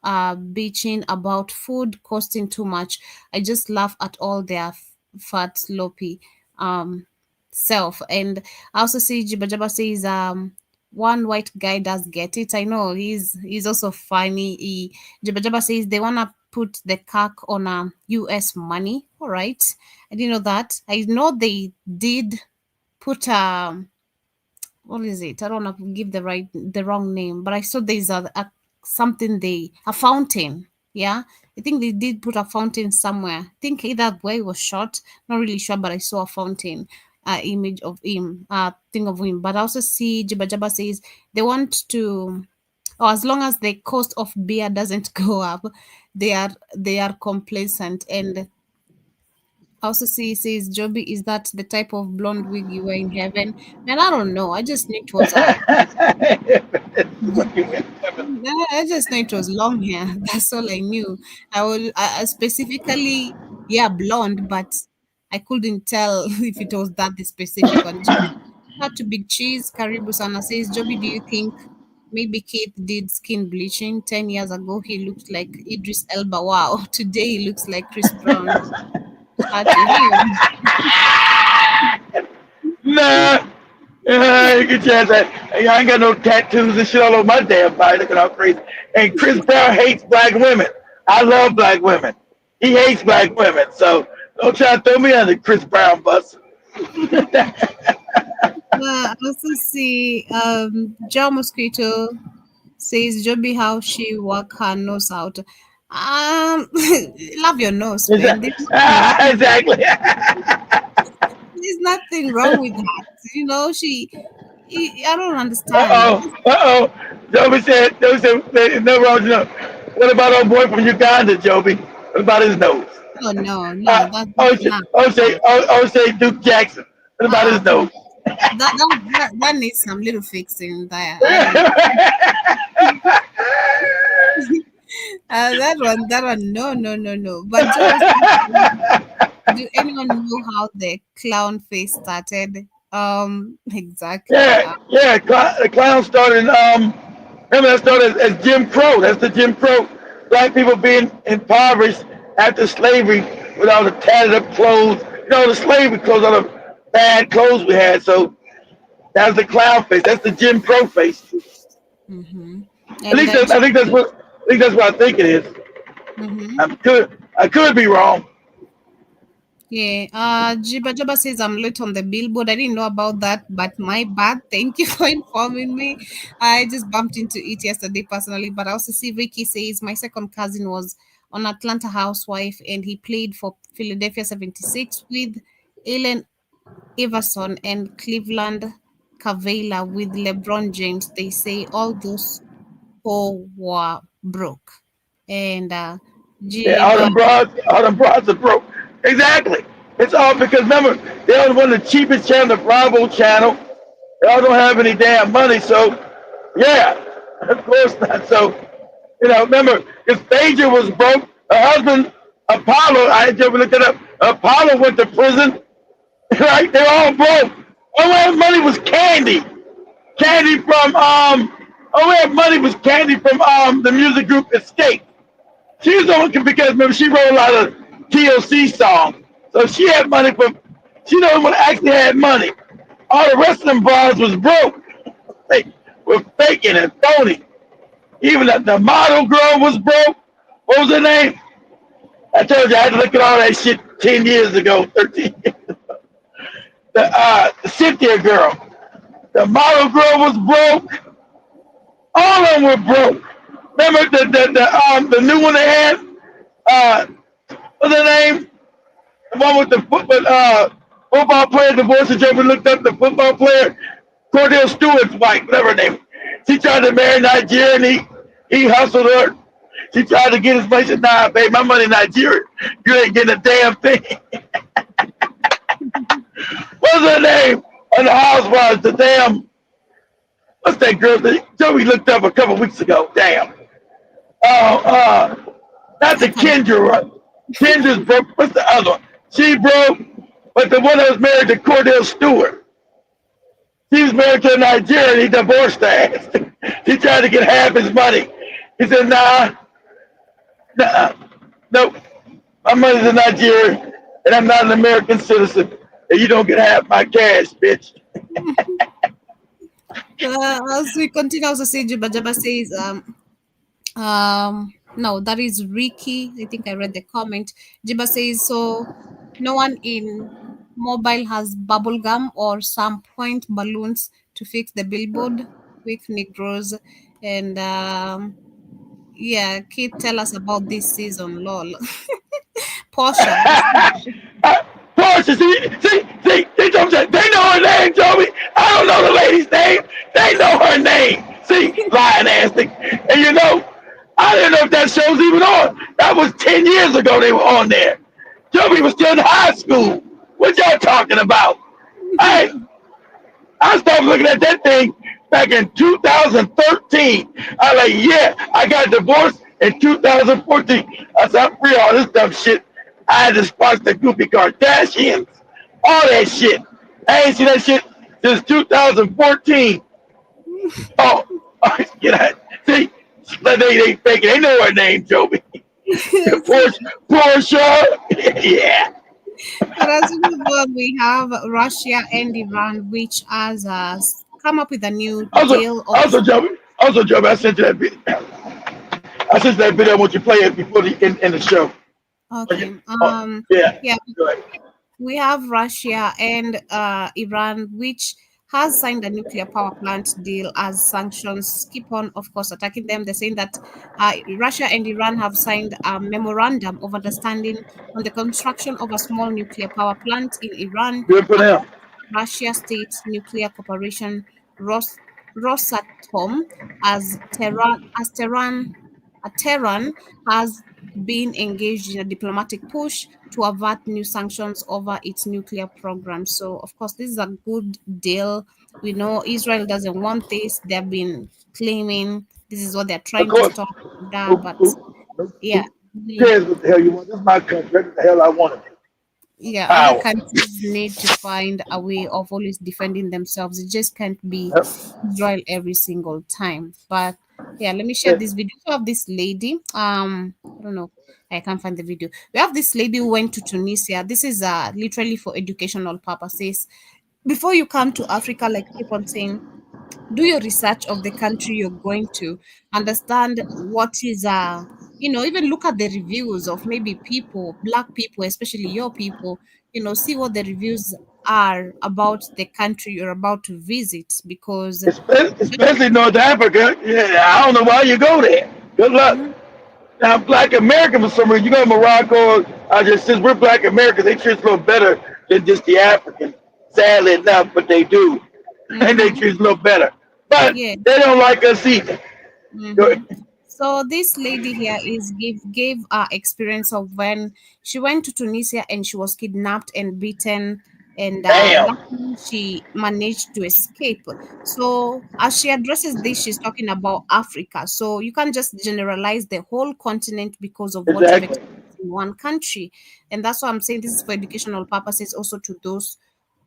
bitching about food costing too much. I just laugh at all their fat sloppy self. And I also see Jiba Jaba says one white guy does get it. I know he's also funny. Jiba Jaba says they wanna put the CAC on US money. All right, I didn't know that. I know they did put what is it? I don't want to give the wrong name, but I saw there's a fountain. Yeah, I think they did put a fountain somewhere. I think either way was shot. Not really sure, but I saw a fountain image of him, thing of him. But I also see Jiba Jaba says they want to or as long as the cost of beer doesn't go up, they are complacent. And also see says Joby, is that the type of blonde wig you were in heaven? Man, I don't know. I just knew it was I just know it was long hair. That's all I knew. I specifically, yeah, blonde, but I couldn't tell if it was that the specific one. Not to Big Cheese. Karibu Sana says, Joby, do you think maybe Keith did skin bleaching? 10 years ago, he looked like Idris Elba. Wow. Today, he looks like Chris Brown. Shout to him. Nah. You get your ass out. I ain't got no tattoos and shit all over my damn body. Looking all crazy. And Chris Brown hates black women. I love black women. He hates black women. So don't try to throw me on the Chris Brown bus. Also see Joe Mosquito says Joby how she work her nose out. Love your nose, man. Exactly. There's nothing wrong with that. You know, I don't understand. Joby said there's no wrong with no. What about our boy from Uganda, Joby? What about his nose? Oh no, say Duke Jackson. What about his nose? That needs some little fixing there. That one, no. But do anyone know how the clown face started? Exactly. Yeah. The clown started. Remember that started as Jim Crow. That's the Jim Crow. Black people being impoverished after slavery with all the tatted up clothes. You know, the slavery clothes, all the bad clothes we had. So that's the clown face. That's the Jim Crow face. Mm-hmm. At least I think that's what I think it is. Mm-hmm. I could be wrong. Yeah. Jibba says I'm late on the billboard. I didn't know about that, but my bad. Thank you for informing me. I just bumped into it yesterday personally, but I also see Ricky says my second cousin was on Atlanta Housewife and he played for Philadelphia 76 with Allen Iverson and Cleveland Cavalier with LeBron James. They say all those four were broke. And all them broads are broke. Exactly. It's all because remember they are one of the cheapest channel, the Bravo channel. They all don't have any damn money, so yeah, of course not. So remember, if Phaedra was broke, her husband Apollo, I just looked it up. Apollo went to prison. Right? They're all broke. All we had money was Candy. Candy from all we had money was Candy from the music group Escape. She was the one because remember she wrote a lot of TLC songs. So she had money she the only one that actually had money. All the rest of them bars was broke. They were faking and phony. Even the model girl was broke. What was her name? I told you I had to look at all that shit 10 years ago, 13 years ago. The Cynthia girl. The model girl was broke. All of them were broke. Remember the new one they had? What's her name? The one with the football player, the voice of Joe looked up the football player, Cordell Stewart's wife, whatever her name. She tried to marry Nigeria and he hustled her. She tried to get his money. She said, nah, babe, my money in Nigeria. You ain't getting a damn thing. What's her name? On the Housewives, the damn, what's that girl that Joey looked up a couple weeks ago? Damn. Not the Kendra one. Kendra's broke. What's the other one? She broke, but the one that was married to Cordell Stewart. She was married to a Nigerian. He divorced her ass. She tried to get half his money. He said, nope. My money's in Nigeria, and I'm not an American citizen. And you don't get half my cash, bitch. As we continue, also say Jabba says, no, that is Ricky. I think I read the comment. Jiba says, so no one in mobile has bubble gum or some point balloons to fix the billboard. Quick Negroes. And yeah, Kate, tell us about this season, lol. Portia. Portia, see, they know her name, Joey. I don't know the lady's name. They know her name. See, lying ass thing. And you know, I didn't know if that show's even on. That was 10 years ago they were on there. Joby was still in high school. What y'all talking about? I started looking at that thing back in 2013. I like, yeah, I got divorced in 2014. I said, I'm free of all this dumb shit. I had to watch the Goofy Kardashians, all that shit. I ain't seen that shit since 2014. Oh, you know, see, they faking. They know her name, Joby. Portia. Yeah. But as we move on, we have Russia and Iran, which has come up with a new deal. Also, Joby, I sent you that video. I sent you that video. I want you to play it before in the show. Okay. Yeah. We have Russia and Iran, which has signed a nuclear power plant deal as sanctions keep on, of course, attacking them. They're saying that Russia and Iran have signed a memorandum of understanding on the construction of a small nuclear power plant in Iran. Good for them. Russia State Nuclear Corporation, Rosatom, as Tehran has been engaged in a diplomatic push to avert new sanctions over its nuclear program. So, of course, this is a good deal. We know Israel doesn't want this. They've been claiming this is what they're trying to stop. But yeah. Cares what the hell you want? This is my country. That's what the hell I want to do. Yeah, other countries need to find a way of always defending themselves. It just can't be Israel every single time. But yeah, let me share this video. We have this lady. I don't know. I can't find the video. We have this lady who went to Tunisia. This is literally for educational purposes. Before you come to Africa, like keep on saying, do your research of the country you're going to. Understand what is even look at the reviews of maybe people, black people, especially your people, see what the reviews are about the country you're about to visit, because especially North Africa. Yeah, I don't know why you go there. Good luck. Now, Black American for some reason, you go to Morocco. Since we're Black Americans, they treat us a little better than just the Africans. Sadly enough, but they do, and they treat us a little better. But they don't like us either. So this lady here gave experience of when she went to Tunisia and she was kidnapped and beaten, and she managed to escape. So as she addresses this, she's talking about Africa. So you can't just generalize the whole continent because of what you've experienced in one country. And that's why I'm saying this is for educational purposes, also to those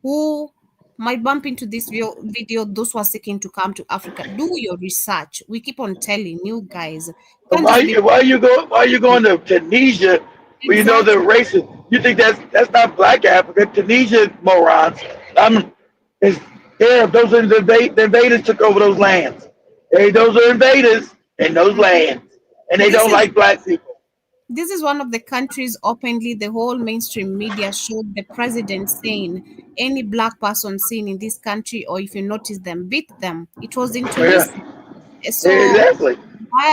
who might bump into this video, those who are seeking to come to Africa. Do your research. We keep on telling you guys. Why you going to Tunisia where you know they're racist? You think that's not Black Africa? Tunisia morons. It's Arab. Those are the invaders took over those lands. Those are invaders in those lands, and they don't like black people. This is one of the countries openly, the whole mainstream media showed the president saying any black person seen in this country, or if you notice them, beat them. It was in Tunisia. So exactly.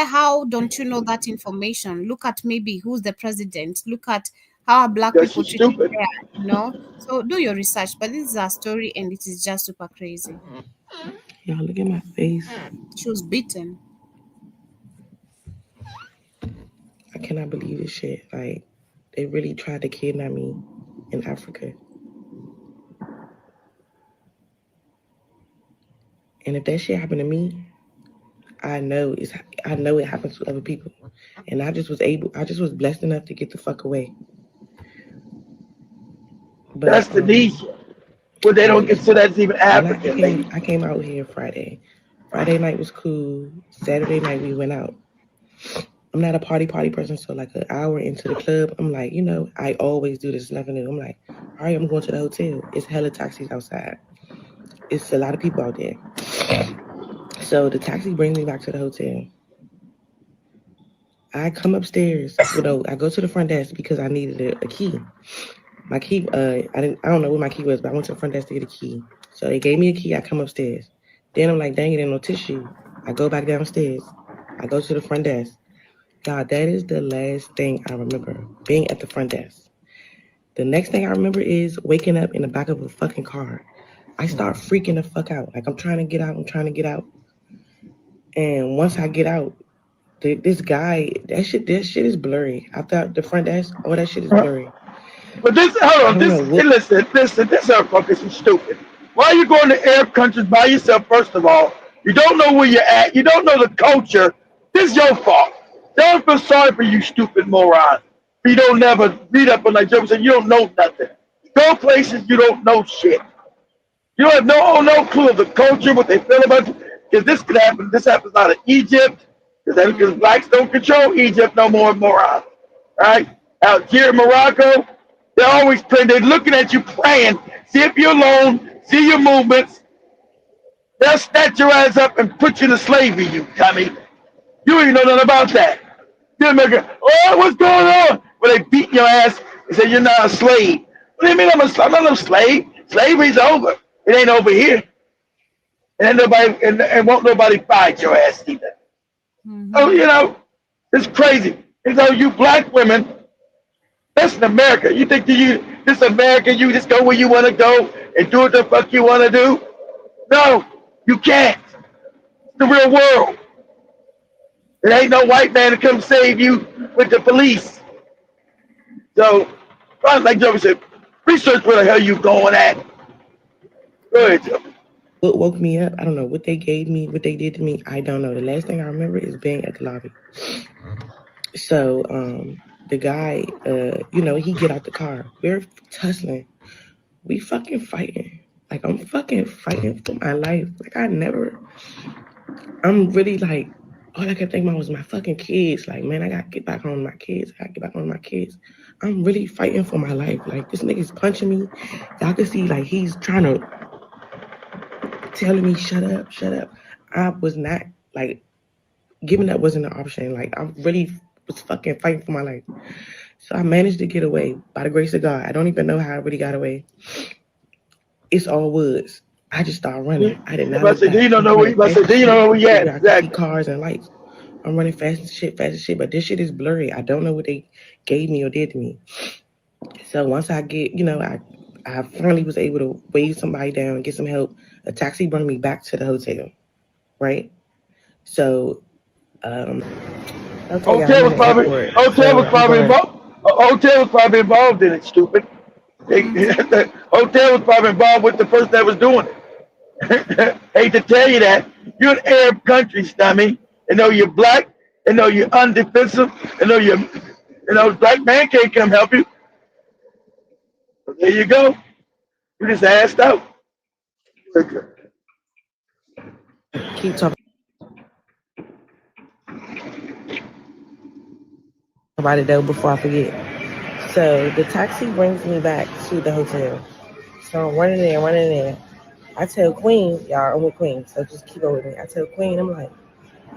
How don't you know that information? Look at maybe who's the president. Look at how black people treated there, So do your research. But this is our story, and it is just super crazy. Y'all look at my face. She was beaten. I cannot believe this shit. Like, they really tried to kidnap me in Africa. And if that shit happened to me, I know it happens to other people. And I just was blessed enough to get the fuck away. But, that's Tunisia. Well, they don't consider that's even African. I came out here Friday. Friday night was cool. Saturday night we went out. I'm not a party person, so like an hour into the club, I'm like, I always do this, nothing new. I'm like, all right, I'm going to the hotel. It's hella taxis outside. It's a lot of people out there. So the taxi brings me back to the hotel. I come upstairs. I go to the front desk because I needed a key. My key, I don't know where my key was, but I went to the front desk to get a key. So they gave me a key. I come upstairs. Then I'm like, dang it, ain't no tissue. I go back downstairs. I go to the front desk. God, that is the last thing I remember, being at the front desk. The next thing I remember is waking up in the back of a fucking car. I start freaking the fuck out. Like, I'm trying to get out. And once I get out, this guy, that shit is blurry. I thought the front desk, all that shit is blurry. But this, hold on, listen, this motherfuckers is stupid. Why are you going to Arab countries by yourself, first of all? You don't know where you're at. You don't know the culture. This is your fault. Don't feel sorry for you, stupid moron. You don't never read up on that joke, so you don't know nothing. Go places you don't know shit. You don't have no clue of the culture, what they feel about you. Because this could happen. This happens out of Egypt. Because blacks don't control Egypt no more, moron. Right? Out here in Morocco, they're always praying. They're looking at you praying. See if you're alone. See your movements. They'll snatch your ass up and put you to slavery, you dummy. You ain't know nothing about that. You're American. Oh, what's going on? Well, they beat your ass and say you're not a slave. What do you mean I'm not no slave? Slavery's over. It ain't over here. And won't nobody fight your ass either. Oh, you know, it's crazy. And so you black women, that's in America. You think this America, you just go where you want to go and do what the fuck you want to do? No, you can't. It's the real world. There ain't no white man to come save you with the police. So, like Joey said, research where the hell you going at. Go ahead, Joey. What woke me up, I don't know what they gave me, what they did to me, I don't know. The last thing I remember is being at the lobby. So, the guy, he get out the car. We're tussling. We fucking fighting. Like, I'm fucking fighting for my life. Like, I'm really like, all I could think about was my fucking kids. Like, man, I gotta get back home to my kids. I'm really fighting for my life. Like, this nigga's punching me. Y'all can see, like, he's trying to telling me, shut up. I was not, like, giving up wasn't an option. Like, I really was fucking fighting for my life. So I managed to get away by the grace of God. I don't even know how I really got away. It's all woods. I just started running. I did not. Do you know where you at? I can see cars and lights. I'm running fast as shit. But this shit is blurry. I don't know what they gave me or did to me. So once I get, I finally was able to wave somebody down and get some help. A taxi brought me back to the hotel, right? So, hotel was probably involved in it, stupid. The hotel was probably involved with the person that was doing it. Hate to tell you that. You're in Arab countries, dummy. They know you're black. They know you're undefensive. They know black man can't come help you. There you go. You just asked out. Keep talking about it though before I forget. So the taxi brings me back to the hotel. So I'm running there. I tell Queen, y'all, I'm with Queen, so just keep up with me. I tell Queen, I'm like,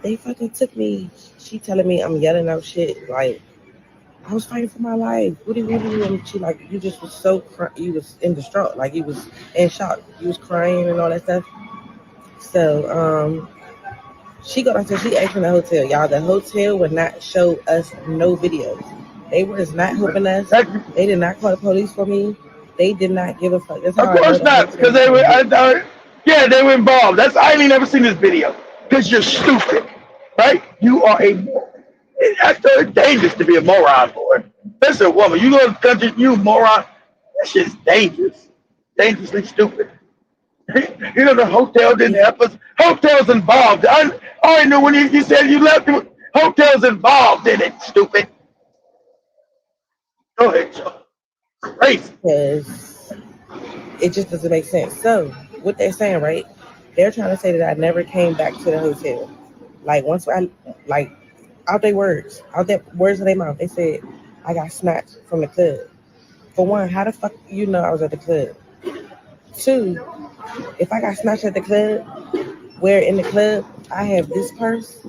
they fucking took me. She telling me I'm yelling out shit. Like, I was fighting for my life. What do you? And she like, you just was you was in distraught. Like, you was in shock. You was crying and all that stuff. So, she got until she asked in the hotel. Y'all, the hotel would not show us no videos. They was not helping us. They did not call the police for me. They did not give a fuck. Of course not, because they were. They were involved. I ain't never seen this video. Because you're stupid, right? You are a moron. It's dangerous to be a moron, boy. Listen, a woman. You go to the country, you moron. That shit's dangerous. Dangerously stupid. The hotel didn't help us. Hotel's involved. I already knew when you said you left. Hotel's involved in it, stupid. Go ahead, Joe. Crazy. Because it just doesn't make sense. So, what they're saying, right? They're trying to say that I never came back to the hotel. Like, once out their words of their mouth, they said I got snatched from the club. For one, how the fuck I was at the club? Two, if I got snatched at the club, where in the club I have this purse,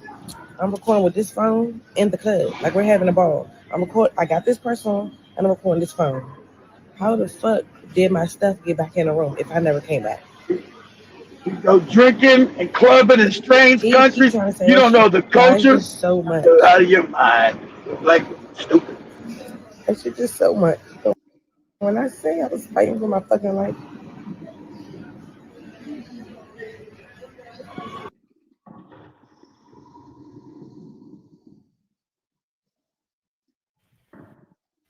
I'm recording with this phone in the club. Like, we're having a ball. I got this purse on and I'm recording this phone. How the fuck did my stuff get back in the room if I never came back? You go drinking and clubbing in strange countries. You don't know the culture. So much. You're out of your mind. Like, stupid. That shit just so much. So when I say I was fighting for my fucking life.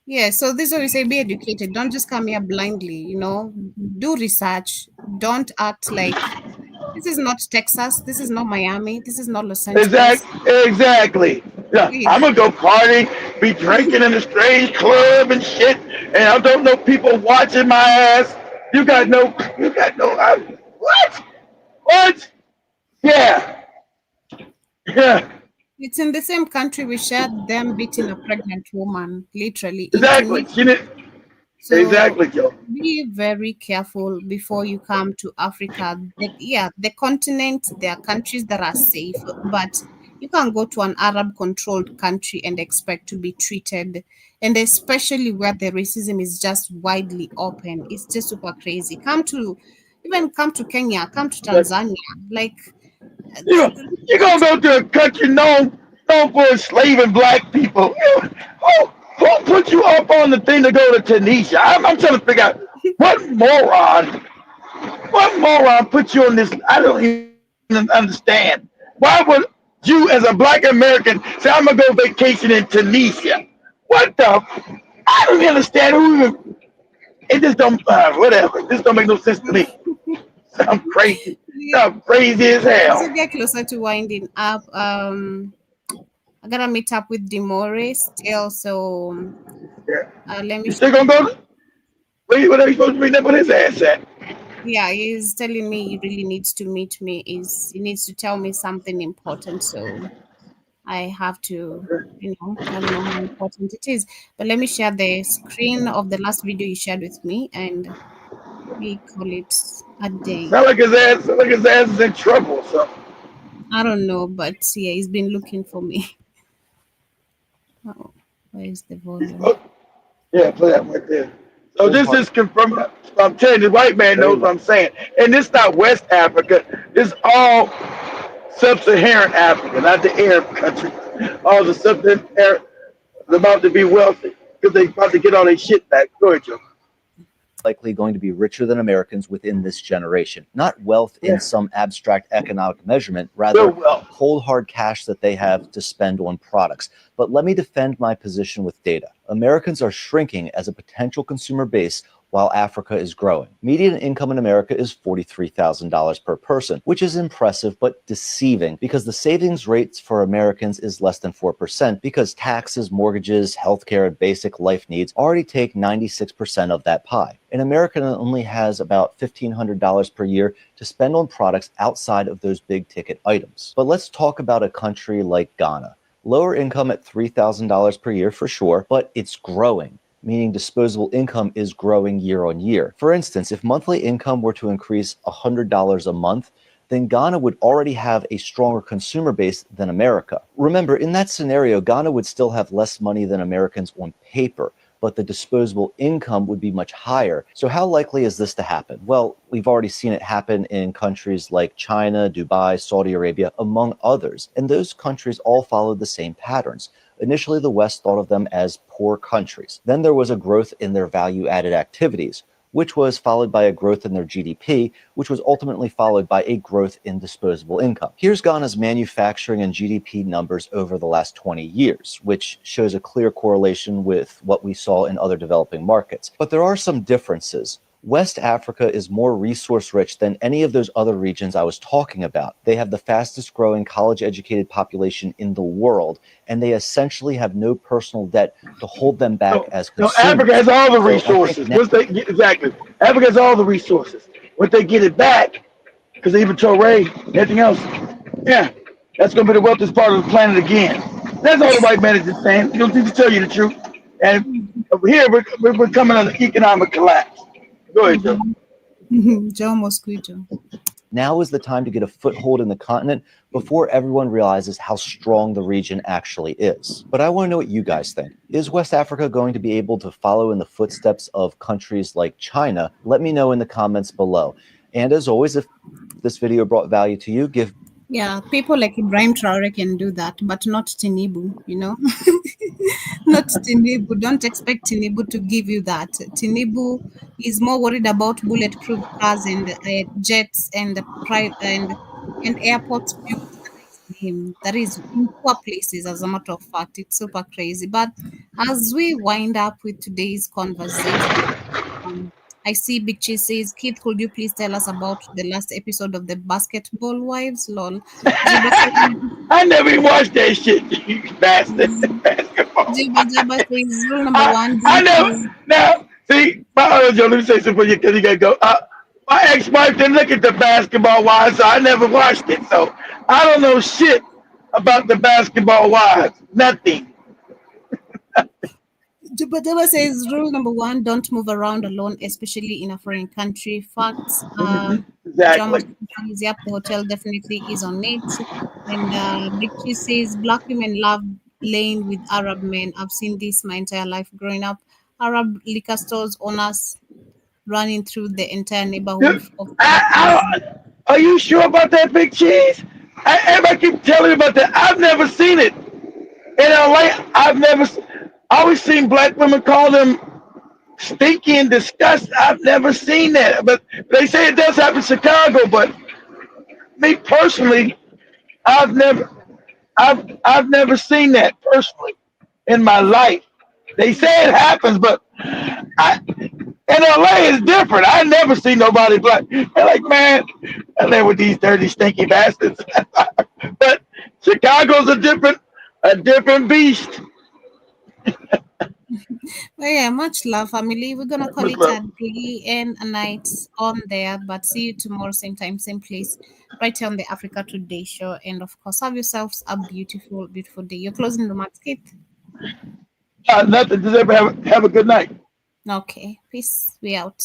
Yeah, so this is what we say, be educated. Don't just come here blindly, do research. Don't act like this is not Texas, this is not Miami, this is not Los Angeles. Exactly. Yeah, Please. I'm gonna go party, be drinking in a strange club and shit, and I don't know people watching my ass. What? What? Yeah. Yeah. It's in the same country we shared them beating a pregnant woman, literally. in Exactly. Tunisia. So Exactly, Joe. be very careful before you come to Africa. The continent, there are countries that are safe, but you can't go to an Arab controlled country and expect to be treated, and especially where the racism is just widely open. It's just super crazy. Come to Kenya, come to Tanzania. Like You're gonna go to a country known for enslaving black people. Who put you up on the thing to go to Tunisia? I'm trying to figure out what moron put you on this. I don't even understand. Why would you, as a black American, say I'm gonna go vacation in Tunisia? What the? I don't understand who even. It just don't. Whatever. This don't make no sense to me. Sound crazy. Sound crazy as hell. As we get closer to winding up, I gotta meet up with Demore still. So let me. You still gonna go? What are you supposed to bring up with his ass at? Yeah, he's telling me he really needs to meet me. He needs to tell me something important. So I have to, I don't know how important it is. But let me share the screen of the last video you shared with me, and we call it a day. Sound like his ass is in trouble or something. I don't know, but yeah, he's been looking for me. Oh, where's the volume? Yeah, play that right there. So this is confirmed. I'm telling you, the white man knows what I'm saying. And this not West Africa. This all sub-Saharan Africa, not the Arab countries. All the sub-Saharan Arab about to be wealthy because they about to get all their shit back. Go ahead, Joe. Likely going to be richer than Americans within this generation. Not wealth in some abstract economic measurement, rather cold hard cash that they have to spend on products. But let me defend my position with data. Americans are shrinking as a potential consumer base while Africa is growing. Median income in America is $43,000 per person, which is impressive but deceiving because the savings rates for Americans is less than 4% because taxes, mortgages, healthcare, and basic life needs already take 96% of that pie. An American only has about $1,500 per year to spend on products outside of those big ticket items. But let's talk about a country like Ghana. Lower income at $3,000 per year for sure, but it's growing, meaning disposable income is growing year on year. For instance, if monthly income were to increase $100 a month, then Ghana would already have a stronger consumer base than America. Remember, in that scenario, Ghana would still have less money than Americans on paper, but the disposable income would be much higher. So how likely is this to happen? Well, we've already seen it happen in countries like China, Dubai, Saudi Arabia, among others. And those countries all followed the same patterns. Initially, the West thought of them as poor countries. Then there was a growth in their value-added activities, which was followed by a growth in their GDP, which was ultimately followed by a growth in disposable income. Here's Ghana's manufacturing and GDP numbers over the last 20 years, which shows a clear correlation with what we saw in other developing markets. But there are some differences. West Africa is more resource rich than any of those other regions I was talking about. They have the fastest growing college educated population in the world, and they essentially have no personal debt to hold them back as consumers. No, Africa has all the resources. Exactly. Africa has all the resources. Once they get it back, because they even Torre, everything else, yeah, that's going to be the wealthiest part of the planet again. That's all the white man is just saying. He'll just tell you the truth. And over here, we're coming on an economic collapse. Go ahead, Joe. Joe Mosquito. Now is the time to get a foothold in the continent before everyone realizes how strong the region actually is. But I want to know what you guys think. Is West Africa going to be able to follow in the footsteps of countries like China? Let me know in the comments below. And as always, if this video brought value to you, give... Yeah, people like Ibrahim Traore can do that, but not Tinubu, Not Tinubu. Don't expect Tinubu to give you that. Tinubu is more worried about bulletproof cars and jets and airports built. him. That is in poor places, as a matter of fact. It's super crazy. But as we wind up with today's conversation, I see Big Cheese says, Keith, could you please tell us about the last episode of the Basketball Wives? Lol. I never even watched that shit, you bastard. Basketball. Jibba says, rule number one. I never. Now, see, let me say something for you because you got to go. My ex-wife didn't look at the Basketball Wives, so I never watched it. So I don't know shit about the Basketball Wives. Nothing. Jibba says, rule number one, don't move around alone, especially in a foreign country. Facts. Exactly. Yep, the hotel definitely is on it. And Ricky says, black women love laying with Arab men. I've seen this my entire life growing up. Arab liquor stores owners running through the entire neighborhood. Are you sure about that, Big Cheese? Everybody keep telling me about that. I've never seen it. In LA, I always seen black women call them stinky and disgusting. I've never seen that. But they say it does happen in Chicago, but me personally, I've never seen that personally in my life. They say it happens, but in LA it's different. I never see nobody black. They're like, man, I live with these dirty, stinky bastards. But Chicago's a different beast. Well, yeah, much love, family. We're gonna call it a day and a night on there, but see you tomorrow, same time, same place, right here on the Africa Today show. And of course, have yourselves a beautiful, beautiful day. You're closing the remarks, Keith. Nothing. Just have a good night. Okay, peace. We out.